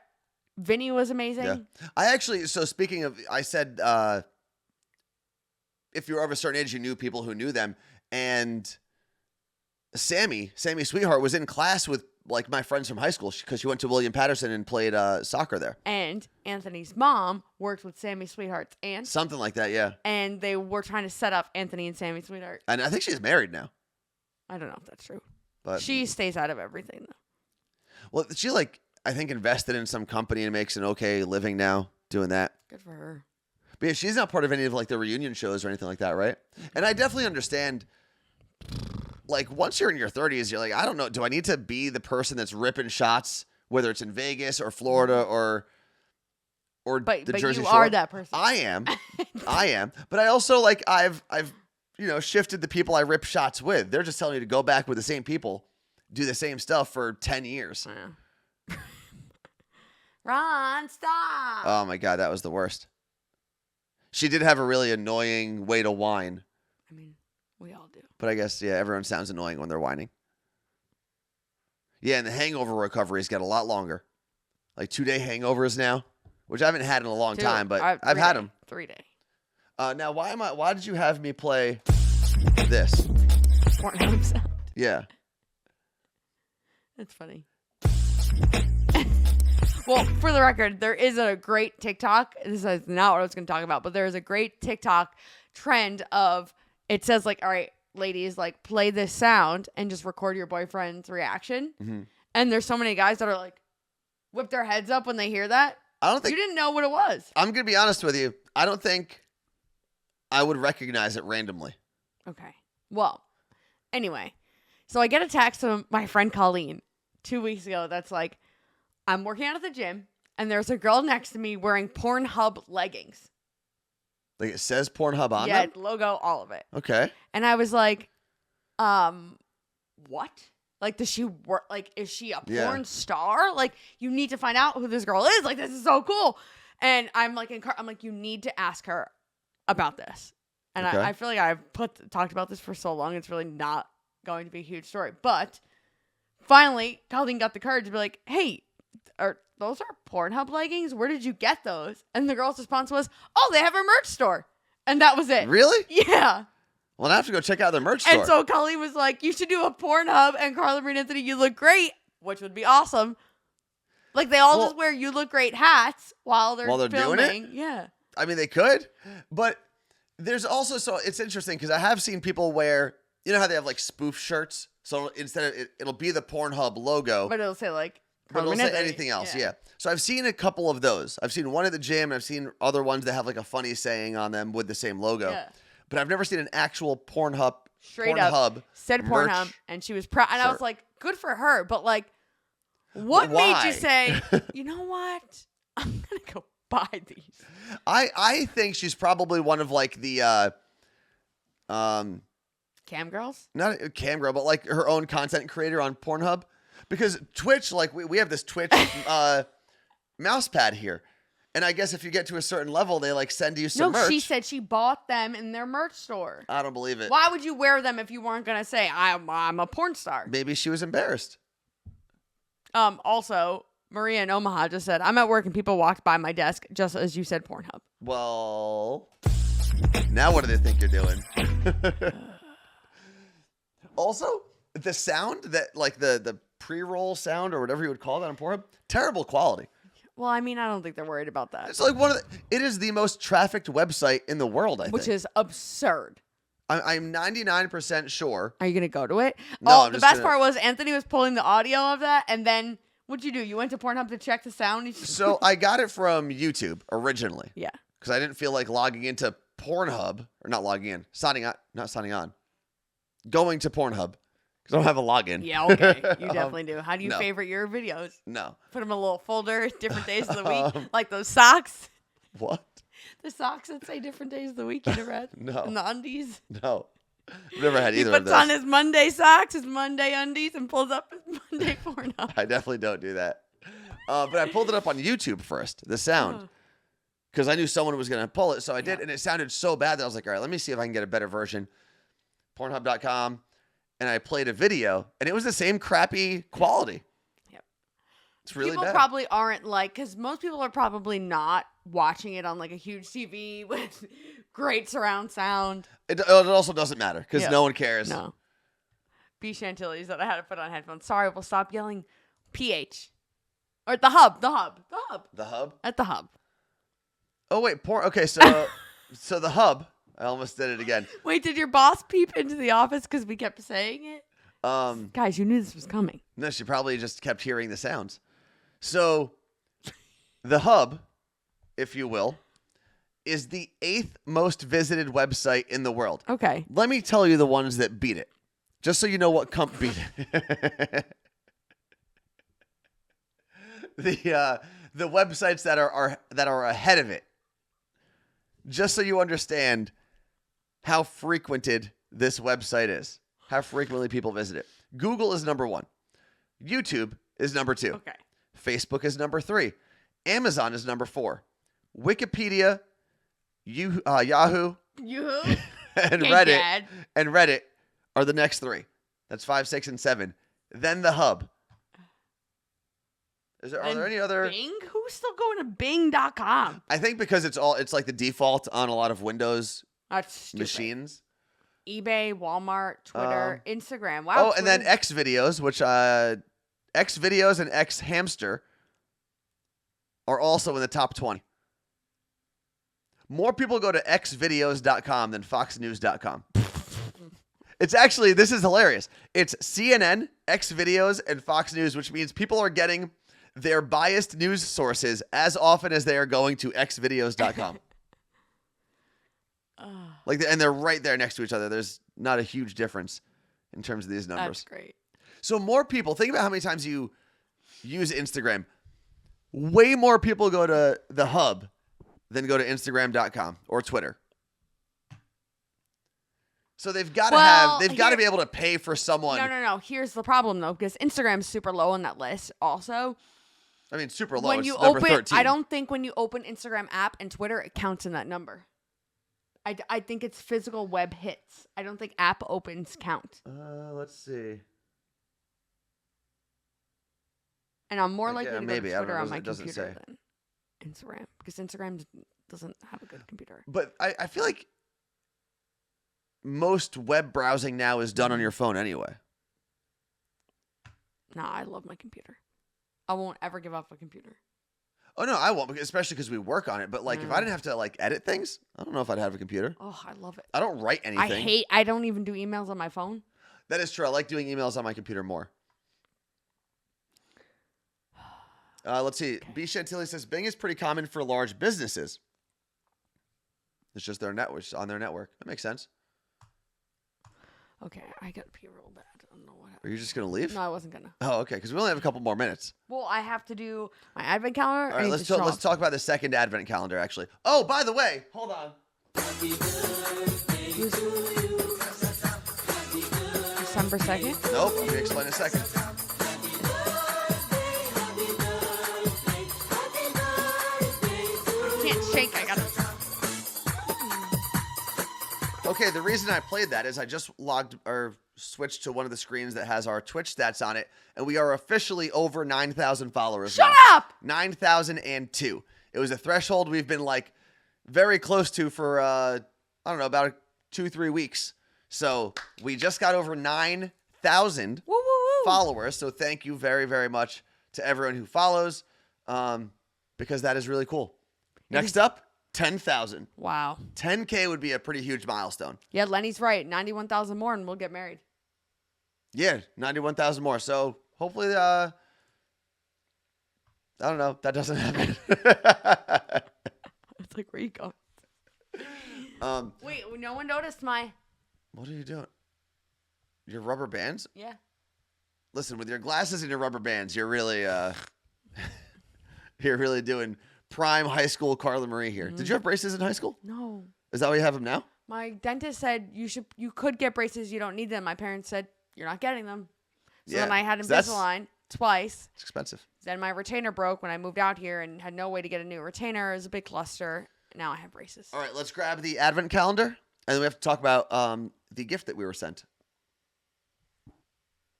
[SPEAKER 2] Vinny was amazing.
[SPEAKER 1] Yeah. I actually, so speaking of, I said, if you were of a certain age, you knew people who knew them. And Sammy Sweetheart was in class with like my friends from high school because she went to William Patterson and played soccer there.
[SPEAKER 2] And Anthony's mom worked with Sammy Sweetheart's aunt.
[SPEAKER 1] Something like that, yeah.
[SPEAKER 2] And they were trying to set up Anthony and Sammy Sweetheart.
[SPEAKER 1] And I think she's married now.
[SPEAKER 2] I don't know if that's true.
[SPEAKER 1] But
[SPEAKER 2] she stays out of everything, though.
[SPEAKER 1] Well, she I think invested in some company and makes an okay living now doing that.
[SPEAKER 2] Good for her.
[SPEAKER 1] But yeah, she's not part of any of like the reunion shows or anything like that, right? And I definitely understand. Like once you're in your 30s, you're like, I don't know, do I need to be the person that's ripping shots, whether it's in Vegas or Florida or
[SPEAKER 2] but
[SPEAKER 1] the Jersey
[SPEAKER 2] you
[SPEAKER 1] Shore?
[SPEAKER 2] are that person.
[SPEAKER 1] I am. But I also like I've shifted the people I rip shots with. They're just telling me to go back with the same people, do the same stuff for 10 years.
[SPEAKER 2] Yeah. Ron, stop.
[SPEAKER 1] Oh my God, that was the worst. She did have a really annoying way to whine.
[SPEAKER 2] I mean, we all do.
[SPEAKER 1] But I guess, yeah, everyone sounds annoying when they're whining. Yeah, and the hangover recovery's got a lot longer. Like 2-day hangovers now, which I haven't had in a long time, but I've had them.
[SPEAKER 2] 3-day.
[SPEAKER 1] Now, why did you have me play this?
[SPEAKER 2] PornHub sound.
[SPEAKER 1] Yeah.
[SPEAKER 2] That's funny. Well, for the record, there is a great TikTok. This is not what I was going to talk about, but there is a great TikTok trend of, it says like, all right, ladies, like play this sound and just record your boyfriend's reaction. Mm-hmm. And there's so many guys that are like, whip their heads up when they hear that.
[SPEAKER 1] I don't think
[SPEAKER 2] you didn't know what it was.
[SPEAKER 1] I'm going to be honest with you. I don't think I would recognize it randomly.
[SPEAKER 2] Okay. Well, anyway, so I get a text from my friend Colleen 2 weeks ago that's like, I'm working out at the gym, and there's a girl next to me wearing PornHub leggings.
[SPEAKER 1] Like it says PornHub on
[SPEAKER 2] yeah,
[SPEAKER 1] them?
[SPEAKER 2] logo, all of it.
[SPEAKER 1] Okay.
[SPEAKER 2] And I was like, what? Like, does she work? Like, is she a porn star? Like, you need to find out who this girl is. Like, this is so cool. And I'm like, I'm like, you need to ask her about this. And
[SPEAKER 1] okay.
[SPEAKER 2] I feel like I've talked about this for so long. It's really not going to be a huge story. But finally, Colleen got the courage to be like, hey, those are PornHub leggings? Where did you get those? And the girl's response was, oh, they have a merch store. And that was it.
[SPEAKER 1] Really?
[SPEAKER 2] Yeah.
[SPEAKER 1] Well, I have to go check out their merch store.
[SPEAKER 2] And so Colleen was like, you should do a Pornhub and Carla Marie and Anthony, you look great, which would be awesome. Like, they all just wear you look great hats while they're filming.
[SPEAKER 1] Doing it?
[SPEAKER 2] Yeah.
[SPEAKER 1] I mean, they could. But there's also, so it's interesting because I have seen people wear, you know how they have like spoof shirts? So instead of, it'll be the Pornhub logo.
[SPEAKER 2] But it'll say like,
[SPEAKER 1] but it'll say anything else, yeah. So I've seen a couple of those. I've seen one at the gym. I've seen other ones that have like a funny saying on them with the same logo. Yeah. But I've never seen an actual PornHub
[SPEAKER 2] straight up
[SPEAKER 1] Pornhub
[SPEAKER 2] said
[SPEAKER 1] merch
[SPEAKER 2] Pornhub, and she was proud. And I was
[SPEAKER 1] shirt.
[SPEAKER 2] like, good for her. But like, what made
[SPEAKER 1] Why?
[SPEAKER 2] you say, you know what? I'm gonna go buy these.
[SPEAKER 1] I think she's probably one of like the
[SPEAKER 2] Cam girls?
[SPEAKER 1] not a cam girl, but like her own content creator on Pornhub. Because Twitch, like we have this Twitch mouse pad here. And I guess if you get to a certain level, they like send you some merch.
[SPEAKER 2] She said she bought them in their merch store.
[SPEAKER 1] I don't believe it.
[SPEAKER 2] Why would you wear them if you weren't gonna say I'm a porn star?
[SPEAKER 1] Maybe she was embarrassed.
[SPEAKER 2] Also, Maria in Omaha just said, I'm at work and people walked by my desk just as you said Pornhub.
[SPEAKER 1] Well, now what do they think you're doing? Also, the sound that like the pre-roll sound or whatever you would call that on Pornhub, terrible quality.
[SPEAKER 2] Well, I mean, I don't think they're worried about that.
[SPEAKER 1] It's like it is the most trafficked website in the world, I think.
[SPEAKER 2] Which is absurd.
[SPEAKER 1] I'm 99% sure.
[SPEAKER 2] Are you going to go to it?
[SPEAKER 1] No, I'm
[SPEAKER 2] the
[SPEAKER 1] just
[SPEAKER 2] best
[SPEAKER 1] gonna-
[SPEAKER 2] part was Anthony was pulling the audio of that, and then what'd you do? You went to Pornhub to check the sound?
[SPEAKER 1] So I got it from YouTube originally.
[SPEAKER 2] Yeah.
[SPEAKER 1] Because I didn't feel like logging into Pornhub, or not logging in, not signing on, going to Pornhub, because I don't have a login.
[SPEAKER 2] Yeah, okay. You definitely do. How do you
[SPEAKER 1] no.
[SPEAKER 2] favorite your videos?
[SPEAKER 1] No.
[SPEAKER 2] Put them in a little folder, different days of the week, like those socks.
[SPEAKER 1] What?
[SPEAKER 2] The socks that say different days of the week. You never had?
[SPEAKER 1] No.
[SPEAKER 2] And the undies.
[SPEAKER 1] No. I've never had
[SPEAKER 2] He
[SPEAKER 1] either of
[SPEAKER 2] puts
[SPEAKER 1] those.
[SPEAKER 2] on his Monday socks, his Monday undies, and pulls up his Monday Pornhub.
[SPEAKER 1] I definitely don't do that. But I pulled it up on YouTube first, the sound. Because I knew someone was going to pull it, so I did. And it sounded so bad that I was like, all right, let me see if I can get a better version. Pornhub.com. And I played a video, and it was the same crappy quality.
[SPEAKER 2] Yep.
[SPEAKER 1] It's really
[SPEAKER 2] people
[SPEAKER 1] bad.
[SPEAKER 2] probably aren't like, because most people are probably not watching it on like a huge TV with great surround sound.
[SPEAKER 1] It also doesn't matter, because
[SPEAKER 2] Yeah.
[SPEAKER 1] no one cares.
[SPEAKER 2] No. B. Chantilly said I had to put on headphones. Sorry, we'll stop yelling PH. Or the hub.
[SPEAKER 1] The hub?
[SPEAKER 2] At the hub.
[SPEAKER 1] Oh, wait. Okay, so so the hub. I almost did it again.
[SPEAKER 2] Wait, did your boss peep into the office because we kept saying it?
[SPEAKER 1] Um,
[SPEAKER 2] Guys, you knew this was coming.
[SPEAKER 1] No, she probably just kept hearing the sounds. So the hub, if you will, is the 8th most visited website in the world.
[SPEAKER 2] Okay.
[SPEAKER 1] Let me tell you the ones that beat it, just so you know what beat it. The websites that are ahead of it, just so you understand how frequented this website is, how frequently people visit it. Google is number 1. YouTube is number 2.
[SPEAKER 2] Okay.
[SPEAKER 1] Facebook is number 3. Amazon is number 4. Wikipedia, Yahoo,
[SPEAKER 2] You?
[SPEAKER 1] and
[SPEAKER 2] Okay,
[SPEAKER 1] Reddit
[SPEAKER 2] Dad.
[SPEAKER 1] are the next 3. That's 5, 6, and 7. Then the hub. Are there any other?
[SPEAKER 2] Bing? Who's still going to Bing.com?
[SPEAKER 1] I think because it's like the default on a lot of Windows
[SPEAKER 2] That's stupid.
[SPEAKER 1] machines.
[SPEAKER 2] eBay, Walmart, Twitter, Instagram. Wow.
[SPEAKER 1] Oh, and then
[SPEAKER 2] Twitter-
[SPEAKER 1] X videos, which X videos and X hamster are also in the top 20. More people go to xvideos.com than foxnews.com. It's actually, this is hilarious. It's CNN, X videos, and Fox News, which means people are getting their biased news sources as often as they are going to xvideos.com. And they're right there next to each other. There's not a huge difference in terms of these numbers.
[SPEAKER 2] That's great.
[SPEAKER 1] So more people, think about how many times you use Instagram. Way more people go to the hub than go to Instagram.com or Twitter. So they've got to be able to pay for someone.
[SPEAKER 2] No. Here's the problem though, because Instagram's super low on that list. Also,
[SPEAKER 1] I mean, super low.
[SPEAKER 2] when
[SPEAKER 1] It's
[SPEAKER 2] you
[SPEAKER 1] number
[SPEAKER 2] open,
[SPEAKER 1] 13.
[SPEAKER 2] I don't think when you open Instagram app and Twitter, it counts in that number. I think it's physical web hits. I don't think app opens count.
[SPEAKER 1] Let's see.
[SPEAKER 2] And I'm more likely to go
[SPEAKER 1] maybe.
[SPEAKER 2] to
[SPEAKER 1] I don't
[SPEAKER 2] Twitter
[SPEAKER 1] know.
[SPEAKER 2] on my
[SPEAKER 1] It doesn't
[SPEAKER 2] computer
[SPEAKER 1] say.
[SPEAKER 2] than Instagram, because Instagram doesn't have a good computer.
[SPEAKER 1] But I feel like most web browsing now is done on your phone anyway.
[SPEAKER 2] Nah, I love my computer. I won't ever give up a computer.
[SPEAKER 1] Oh, no, I won't, especially because we work on it. But, like, if I didn't have to, like, edit things, I don't know if I'd have a computer.
[SPEAKER 2] Oh, I love it.
[SPEAKER 1] I don't write anything.
[SPEAKER 2] I don't even do emails on my phone.
[SPEAKER 1] That is true. I like doing emails on my computer more. Let's see. B. Chantilly says, Bing is pretty common for large businesses. It's just their network, on their network. That makes sense.
[SPEAKER 2] Okay, I gotta pee real bad. I don't know what
[SPEAKER 1] Are
[SPEAKER 2] happened.
[SPEAKER 1] you just going to leave?
[SPEAKER 2] No, I wasn't gonna.
[SPEAKER 1] Oh, okay, because we only have a couple more minutes.
[SPEAKER 2] Well, I have to do my advent calendar.
[SPEAKER 1] All right, let's talk about the second advent calendar, actually. Oh, by the way, hold on.
[SPEAKER 2] December 2nd.
[SPEAKER 1] Nope, let me explain in a second.
[SPEAKER 2] I can't shake. I gotta.
[SPEAKER 1] Okay, the reason I played that is I just switched to one of the screens that has our Twitch stats on it, and we are officially over 9,000 followers.
[SPEAKER 2] Shut
[SPEAKER 1] now.
[SPEAKER 2] up!
[SPEAKER 1] 9,002. It was a threshold we've been like very close to for I don't know, about 2-3 weeks. So we just got over 9,000
[SPEAKER 2] Woo, woo, woo.
[SPEAKER 1] followers. So thank you very, very much to everyone who follows, because that is really cool. Next up, 10,000.
[SPEAKER 2] Wow.
[SPEAKER 1] 10K would be a pretty huge milestone.
[SPEAKER 2] Yeah, Lenny's right. 91,000 more, and we'll get married.
[SPEAKER 1] Yeah, 91,000 more. So hopefully, I don't know, that doesn't happen.
[SPEAKER 2] It's like, where you going? Wait, no one noticed my.
[SPEAKER 1] What are you doing? Your rubber bands?
[SPEAKER 2] Yeah.
[SPEAKER 1] Listen, with your glasses and your rubber bands, you're really, you're really doing prime high school Carla Marie here. Did you have braces in high school?
[SPEAKER 2] No.
[SPEAKER 1] Is that why you have them now?
[SPEAKER 2] My dentist said you could get braces. You don't need them. My parents said you're not getting them. So
[SPEAKER 1] Yeah,
[SPEAKER 2] then I had
[SPEAKER 1] 'cause that's-
[SPEAKER 2] Invisalign twice.
[SPEAKER 1] It's expensive.
[SPEAKER 2] Then my retainer broke when I moved out here and had no way to get a new retainer. It was a big cluster. Now I have braces.
[SPEAKER 1] All right, let's grab the advent calendar, and then we have to talk about the gift that we were sent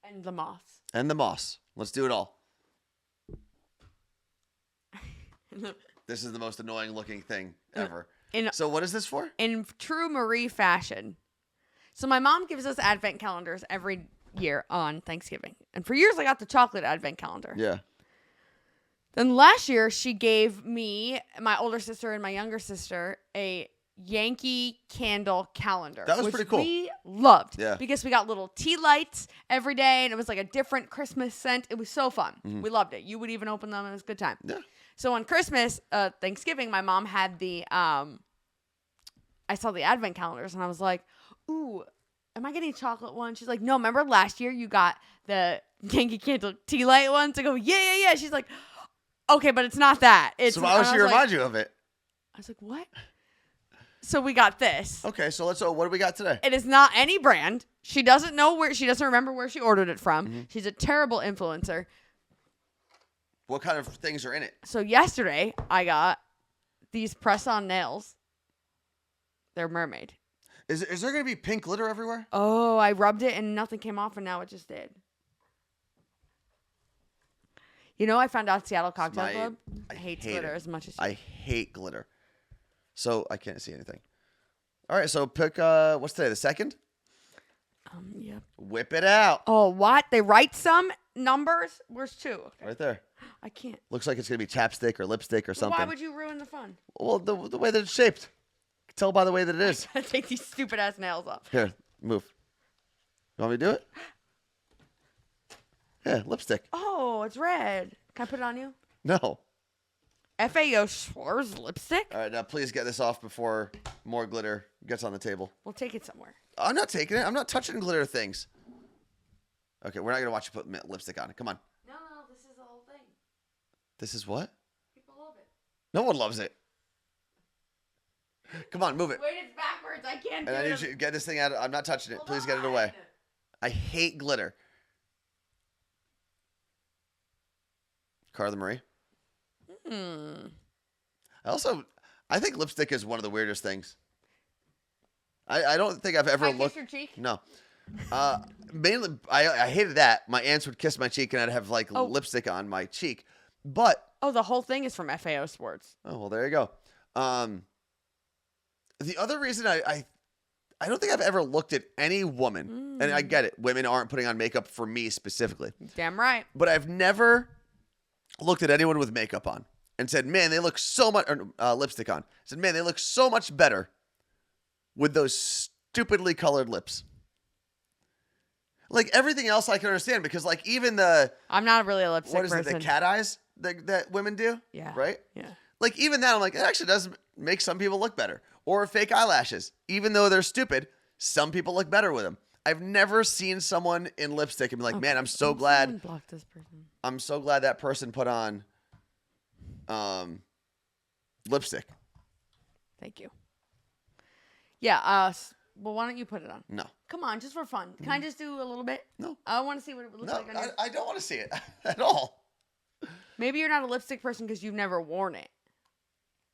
[SPEAKER 2] And the moths.
[SPEAKER 1] and the moss. Let's do it all. This is the most annoying looking thing ever. So what is this for?
[SPEAKER 2] In true Marie fashion. So my mom gives us advent calendars every year on Thanksgiving. And for years I got the chocolate advent calendar.
[SPEAKER 1] Yeah.
[SPEAKER 2] Then last year she gave me, my older sister and my younger sister, a Yankee candle calendar.
[SPEAKER 1] That was
[SPEAKER 2] which
[SPEAKER 1] pretty cool.
[SPEAKER 2] We loved.
[SPEAKER 1] Yeah.
[SPEAKER 2] Because we got little tea lights every day and it was like a different Christmas scent. It was so fun. We loved it. You would even open them and it was a good time.
[SPEAKER 1] Yeah.
[SPEAKER 2] So on Christmas, Thanksgiving, my mom had the, I saw the advent calendars and I was like, ooh, am I getting a chocolate one? She's like, no, remember last year you got the Yankee Candle tea light ones? I go, yeah. She's like, okay, but it's not that. It's,
[SPEAKER 1] So why would she remind you of it?
[SPEAKER 2] I was like, what? So we got this.
[SPEAKER 1] Okay, so what do we got today?
[SPEAKER 2] It is not any brand. She doesn't remember where she ordered it from.
[SPEAKER 1] Mm-hmm.
[SPEAKER 2] She's a terrible influencer.
[SPEAKER 1] What kind of things are in it?
[SPEAKER 2] So yesterday I got these press-on nails. They're mermaid.
[SPEAKER 1] Is there going to be pink glitter everywhere?
[SPEAKER 2] Oh, I rubbed it and nothing came off and now it just did. You know, I found out Seattle Cocktail Club hates glitter as much as you.
[SPEAKER 1] I hate glitter. So I can't see anything. All right, so pick, what's today, the 2nd?
[SPEAKER 2] Yep.
[SPEAKER 1] Whip it out.
[SPEAKER 2] Oh, what? They write some numbers? Where's 2? Okay.
[SPEAKER 1] Right there.
[SPEAKER 2] I can't.
[SPEAKER 1] Looks like it's going to be chapstick or lipstick or something.
[SPEAKER 2] Why would you ruin the fun?
[SPEAKER 1] Well, the way that it's shaped. You can tell by the way that it is.
[SPEAKER 2] Take these stupid ass nails off.
[SPEAKER 1] Here, move. You want me to do it? Yeah, lipstick.
[SPEAKER 2] Oh, it's red. Can I put it on you?
[SPEAKER 1] No.
[SPEAKER 2] FAO Schwarz lipstick?
[SPEAKER 1] All right, now please get this off before more glitter gets on the table.
[SPEAKER 2] We'll take it somewhere.
[SPEAKER 1] I'm not taking it. I'm not touching glitter things. Okay, we're not going to watch you put lipstick on it. Come on.
[SPEAKER 2] No, this is the whole thing.
[SPEAKER 1] This is what?
[SPEAKER 2] People love it.
[SPEAKER 1] No one loves it. Come on, move it.
[SPEAKER 2] Wait, it's backwards. I can't do
[SPEAKER 1] And I need
[SPEAKER 2] it.
[SPEAKER 1] you to get this thing out. I'm not touching it.
[SPEAKER 2] Hold
[SPEAKER 1] Please get it
[SPEAKER 2] on.
[SPEAKER 1] away. I hate glitter. Carla Marie. I think lipstick is one of the weirdest things. I don't think I've ever
[SPEAKER 2] Can I kiss
[SPEAKER 1] looked.
[SPEAKER 2] your cheek?
[SPEAKER 1] No. Mainly, I hated that. My aunts would kiss my cheek and I'd have like
[SPEAKER 2] Oh.
[SPEAKER 1] lipstick on my cheek. But
[SPEAKER 2] Oh, the whole thing is from FAO Schwarz.
[SPEAKER 1] oh well, there you go. The other reason I don't think I've ever looked at any woman, and I get it, women aren't putting on makeup for me specifically,
[SPEAKER 2] Damn right.
[SPEAKER 1] but I've never looked at anyone with makeup on and said, man, they look so much, or lipstick on, said, man, they look so much better with those stupidly colored lips. Like everything else I can understand, because like even
[SPEAKER 2] I'm not really a lipstick
[SPEAKER 1] what is
[SPEAKER 2] person.
[SPEAKER 1] it, the cat eyes that women do?
[SPEAKER 2] Yeah.
[SPEAKER 1] Right?
[SPEAKER 2] Yeah.
[SPEAKER 1] Like even that, I'm like, it actually does make some people look better. Or fake eyelashes. Even though they're stupid, some people look better with them. I've never seen someone in lipstick and be like, man, I'm so
[SPEAKER 2] Someone
[SPEAKER 1] glad.
[SPEAKER 2] block this person.
[SPEAKER 1] I'm so glad that person put on lipstick.
[SPEAKER 2] Thank you. Yeah. Well, why don't you put it on?
[SPEAKER 1] No.
[SPEAKER 2] Come on, just for fun. Can I just do a little bit?
[SPEAKER 1] No.
[SPEAKER 2] I want to see what it looks
[SPEAKER 1] No,
[SPEAKER 2] like on you.
[SPEAKER 1] I don't want to see it at all.
[SPEAKER 2] Maybe you're not a lipstick person because you've never worn it.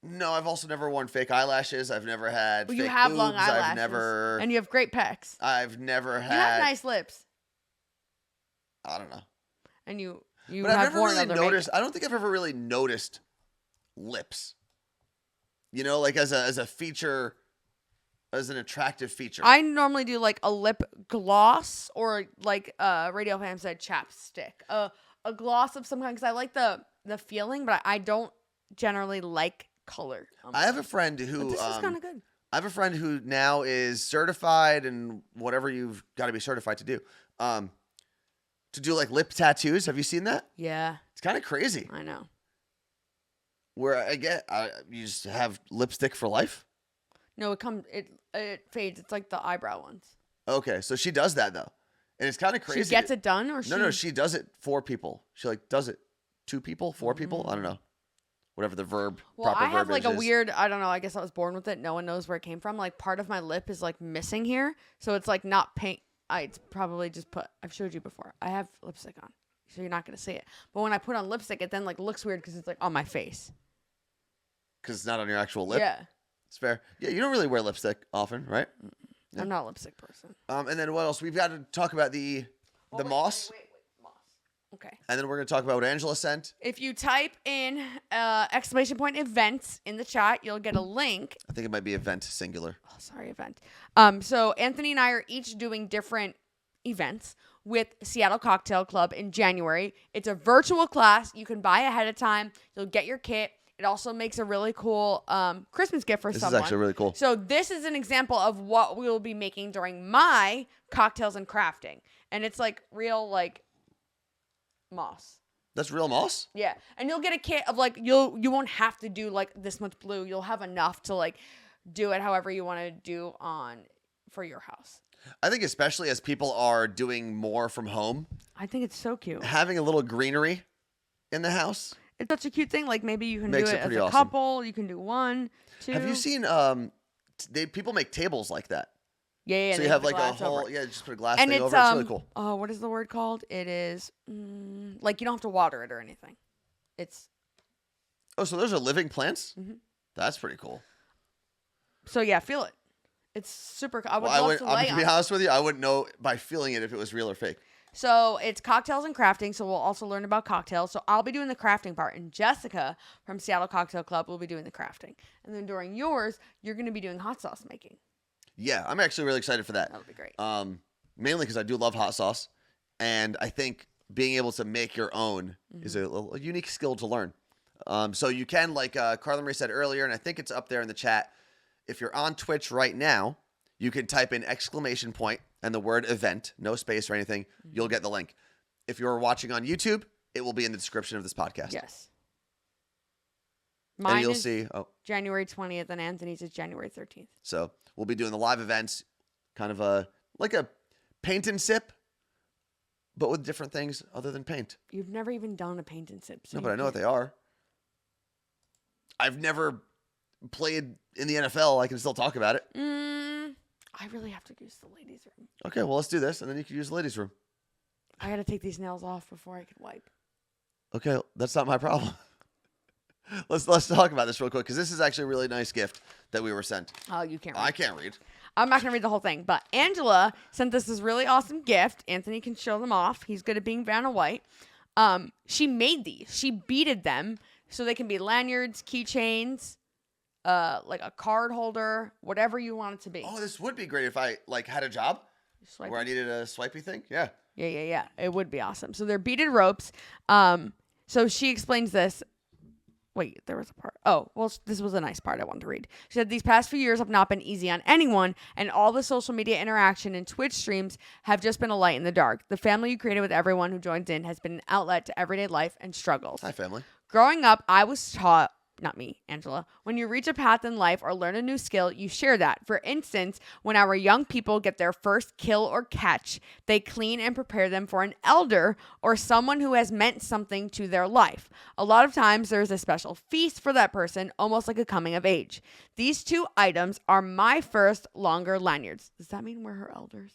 [SPEAKER 1] No, I've also never worn fake eyelashes. I've never had
[SPEAKER 2] Well,
[SPEAKER 1] fake
[SPEAKER 2] you have
[SPEAKER 1] boobs.
[SPEAKER 2] long eyelashes.
[SPEAKER 1] And
[SPEAKER 2] you have great pecs.
[SPEAKER 1] I've never had.
[SPEAKER 2] You have nice lips.
[SPEAKER 1] I don't know.
[SPEAKER 2] And you
[SPEAKER 1] But I've
[SPEAKER 2] have
[SPEAKER 1] never
[SPEAKER 2] worn
[SPEAKER 1] really
[SPEAKER 2] other
[SPEAKER 1] noticed.
[SPEAKER 2] makeup.
[SPEAKER 1] I don't think I've ever really noticed lips. You know, like as a feature, as an attractive feature.
[SPEAKER 2] I normally do like a lip gloss or like Radio Fam said chapstick. A gloss of some kind because I like the feeling, but I don't generally like color.
[SPEAKER 1] I have a friend who.
[SPEAKER 2] But this is kind of good.
[SPEAKER 1] I have a friend who now is certified and whatever you've got to be certified to do. To do like lip tattoos. Have you seen that?
[SPEAKER 2] Yeah,
[SPEAKER 1] It's kind of crazy.
[SPEAKER 2] I know.
[SPEAKER 1] Where you just have lipstick for life.
[SPEAKER 2] No, it fades. It's like the eyebrow ones.
[SPEAKER 1] Okay, so she does that though, and it's kind of crazy.
[SPEAKER 2] She gets it done, or
[SPEAKER 1] No, she does it for people. She like does it 2 people, 4 people. I don't know, whatever the verb.
[SPEAKER 2] Well,
[SPEAKER 1] proper
[SPEAKER 2] I have like a
[SPEAKER 1] verbiage is.
[SPEAKER 2] weird. I don't know. I guess I was born with it. No one knows where it came from. Like part of my lip is like missing here, so it's like not paint. I'd probably just put. I've showed you before. I have lipstick on, so you're not gonna see it. But when I put on lipstick, it then like looks weird because it's like on my face.
[SPEAKER 1] Because it's not on your actual lip.
[SPEAKER 2] Yeah.
[SPEAKER 1] It's fair. Yeah, you don't really wear lipstick often, right? Yeah.
[SPEAKER 2] I'm not a lipstick person.
[SPEAKER 1] And then what else? We've got to talk about the moss,
[SPEAKER 2] Wait, moss. Okay.
[SPEAKER 1] and then we're going to talk about what Angela sent.
[SPEAKER 2] If you type in !events in the chat, you'll get a link.
[SPEAKER 1] I think it might be event singular.
[SPEAKER 2] Oh, sorry, event. So Anthony and I are each doing different events with Seattle Cocktail Club in January. It's a virtual class. You can buy ahead of time. You'll get your kit. It also makes a really cool Christmas gift for someone.
[SPEAKER 1] This is actually really cool.
[SPEAKER 2] So this is an example of what we will be making during my cocktails and crafting. And it's like real like moss.
[SPEAKER 1] That's real moss?
[SPEAKER 2] Yeah. And you'll get a kit of like you won't have to do like this much blue. You'll have enough to like do it however you want to do for your house.
[SPEAKER 1] I think especially as people are doing more from home,
[SPEAKER 2] I think it's so cute.
[SPEAKER 1] having a little greenery in the house.
[SPEAKER 2] It's such a cute thing. Like maybe you can
[SPEAKER 1] Makes
[SPEAKER 2] do
[SPEAKER 1] it
[SPEAKER 2] it as
[SPEAKER 1] pretty
[SPEAKER 2] a
[SPEAKER 1] awesome.
[SPEAKER 2] couple. You can do 1, 2.
[SPEAKER 1] Have you seen people make tables like that?
[SPEAKER 2] Yeah.
[SPEAKER 1] So
[SPEAKER 2] they
[SPEAKER 1] you have
[SPEAKER 2] put
[SPEAKER 1] like a
[SPEAKER 2] glass over
[SPEAKER 1] whole
[SPEAKER 2] it.
[SPEAKER 1] just put a glass
[SPEAKER 2] And
[SPEAKER 1] thing
[SPEAKER 2] it's
[SPEAKER 1] over it. It's really cool.
[SPEAKER 2] oh, what is the word called? It is like you don't have to water it or anything. It's
[SPEAKER 1] Oh, so those are living plants?
[SPEAKER 2] Mhm.
[SPEAKER 1] That's pretty cool.
[SPEAKER 2] so yeah, feel it. It's super. I would
[SPEAKER 1] Well,
[SPEAKER 2] love to lay
[SPEAKER 1] to
[SPEAKER 2] on
[SPEAKER 1] be
[SPEAKER 2] it.
[SPEAKER 1] honest with you, I wouldn't know by feeling it if it was real or fake.
[SPEAKER 2] So it's cocktails and crafting. So we'll also learn about cocktails. So I'll be doing the crafting part, and Jessica from Seattle Cocktail Club will be doing the crafting. And then during yours, you're going to be doing hot sauce making.
[SPEAKER 1] Yeah, I'm actually really excited for that.
[SPEAKER 2] That'll be great.
[SPEAKER 1] Mainly because I do love hot sauce, and I think being able to make your own is a unique skill to learn. So you can, like Carla Marie said earlier, and I think it's up there in the chat. If you're on Twitch right now, you can type in ! And the word event, no space or anything. You'll get the link. If you're watching on YouTube, it will be in the description of this podcast.
[SPEAKER 2] Yes.
[SPEAKER 1] And
[SPEAKER 2] Mine
[SPEAKER 1] you'll
[SPEAKER 2] is
[SPEAKER 1] see.
[SPEAKER 2] January 20th, and Anthony's is January 13th.
[SPEAKER 1] So we'll be doing the live events, kind of like a paint and sip, but with different things other than paint.
[SPEAKER 2] You've never even done a paint and sip. So
[SPEAKER 1] No, but I know what they are. I've never played in the NFL. I can still talk about it.
[SPEAKER 2] I really have to use the ladies' room.
[SPEAKER 1] Okay, well, let's do this, and then you can use the ladies' room.
[SPEAKER 2] I got to take these nails off before I can wipe.
[SPEAKER 1] Okay, that's not my problem. Let's talk about this real quick, because this is actually a really nice gift that we were sent.
[SPEAKER 2] Oh, you can't read.
[SPEAKER 1] I can't read.
[SPEAKER 2] I'm not going to read the whole thing, but Angela sent us this really awesome gift. Anthony can show them off. He's good at being Vanna White. She made these. She beaded them so they can be lanyards, keychains, like a card holder, whatever you want it to be.
[SPEAKER 1] Oh, this would be great if I had a job
[SPEAKER 2] Swipe.
[SPEAKER 1] where I needed a swipey thing. Yeah.
[SPEAKER 2] Yeah. It would be awesome. So they're beaded ropes. So she explains this. Wait, there was a part. Oh, well, this was a nice part I wanted to read. She said, these past few years have not been easy on anyone, and all the social media interaction and Twitch streams have just been a light in the dark. The family you created with everyone who joins in has been an outlet to everyday life and struggles.
[SPEAKER 1] Hi, family.
[SPEAKER 2] Growing up, I was taught not me, Angela. When you reach a path in life or learn a new skill, you share that. For instance, when our young people get their first kill or catch, they clean and prepare them for an elder or someone who has meant something to their life. A lot of times there's a special feast for that person, almost like a coming of age. These 2 items are my first longer lanyards. Does that mean we're her elders?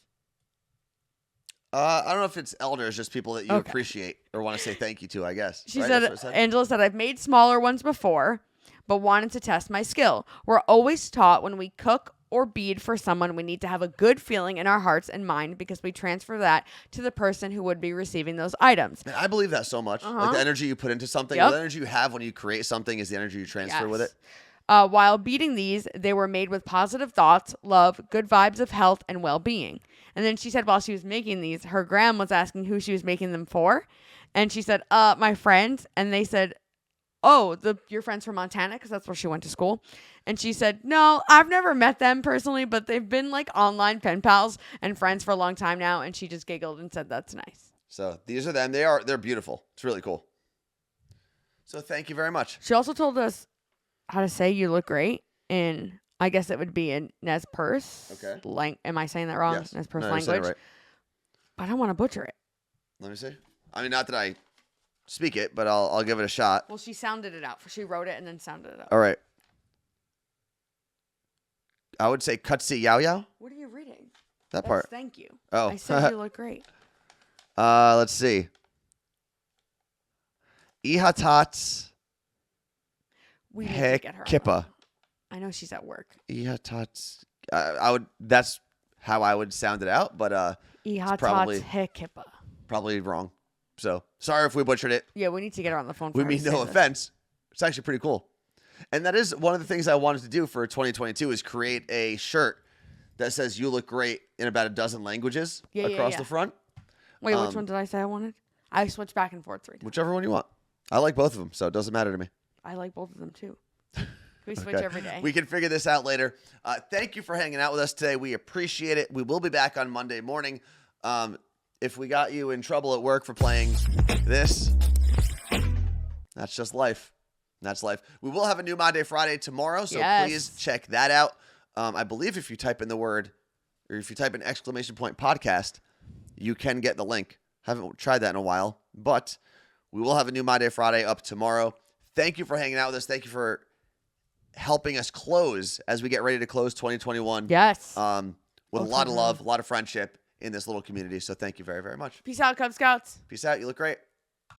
[SPEAKER 1] I don't know if it's elders, just people that you appreciate or want to say thank you to, I guess.
[SPEAKER 2] She
[SPEAKER 1] right?
[SPEAKER 2] said, Angela said, I've made smaller ones before, but wanted to test my skill. We're always taught when we cook or bead for someone, we need to have a good feeling in our hearts and mind because we transfer that to the person who would be receiving those items.
[SPEAKER 1] Man, I believe that so much. Like the energy you put into something, the energy you have when you create something is the energy you transfer with it.
[SPEAKER 2] While beading these, they were made with positive thoughts, love, good vibes of health, and well-being. And then she said while she was making these, her gram was asking who she was making them for. And she said, my friends. And they said, oh, your friends from Montana? Because that's where she went to school. And she said, no, I've never met them personally, but they've been like online pen pals and friends for a long time now. And she just giggled and said, that's nice.
[SPEAKER 1] So these are them. They're beautiful. It's really cool. So thank you very much.
[SPEAKER 2] She also told us how to say you look great in, I guess it would be in Nez Perce.
[SPEAKER 1] Okay.
[SPEAKER 2] Am I saying that wrong?
[SPEAKER 1] Yes.
[SPEAKER 2] Nez Perce
[SPEAKER 1] No, you're saying it
[SPEAKER 2] language.
[SPEAKER 1] right.
[SPEAKER 2] But I don't want to butcher it.
[SPEAKER 1] Let me see. I mean, not that I speak it, but I'll give it a shot.
[SPEAKER 2] Well, she sounded it out. She wrote it and then sounded it out.
[SPEAKER 1] All right. I would say Kutsi Jwoww.
[SPEAKER 2] What are you reading?
[SPEAKER 1] That part.
[SPEAKER 2] Thank you.
[SPEAKER 1] Oh.
[SPEAKER 2] I said you look great.
[SPEAKER 1] Let's see. Ihatat
[SPEAKER 2] We need to get her on the
[SPEAKER 1] Kippa.
[SPEAKER 2] phone. I know she's at work.
[SPEAKER 1] Ihatat. That's how I would sound it out, but it's probably
[SPEAKER 2] Kippa.
[SPEAKER 1] probably wrong. So sorry if we butchered it.
[SPEAKER 2] Yeah, we need to get her on the phone.
[SPEAKER 1] We mean no offense. It's actually pretty cool. And that is one of the things I wanted to do for 2022 is create a shirt that says you look great in about a dozen languages across the front.
[SPEAKER 2] Wait, which one did I say I wanted? I switched back and forth 3 times.
[SPEAKER 1] Whichever one you want. I like both of them, so it doesn't matter to me.
[SPEAKER 2] I like both of them too. We switch every day.
[SPEAKER 1] We can figure this out later. Thank you for hanging out with us today. We appreciate it. We will be back on Monday morning. If we got you in trouble at work for playing this, that's just life. That's life. We will have a new Monday Friday tomorrow, so please check that out. I believe if you type in the word, or if you type in ! podcast, you can get the link. Haven't tried that in a while, but we will have a new Monday Friday up tomorrow. Thank you for hanging out with us. Thank you for helping us close as we get ready to close 2021.
[SPEAKER 2] Yes.
[SPEAKER 1] With a lot of love, a lot of friendship in this little community. So thank you very, very much.
[SPEAKER 2] Peace out, Cub Scouts.
[SPEAKER 1] Peace out. You look great.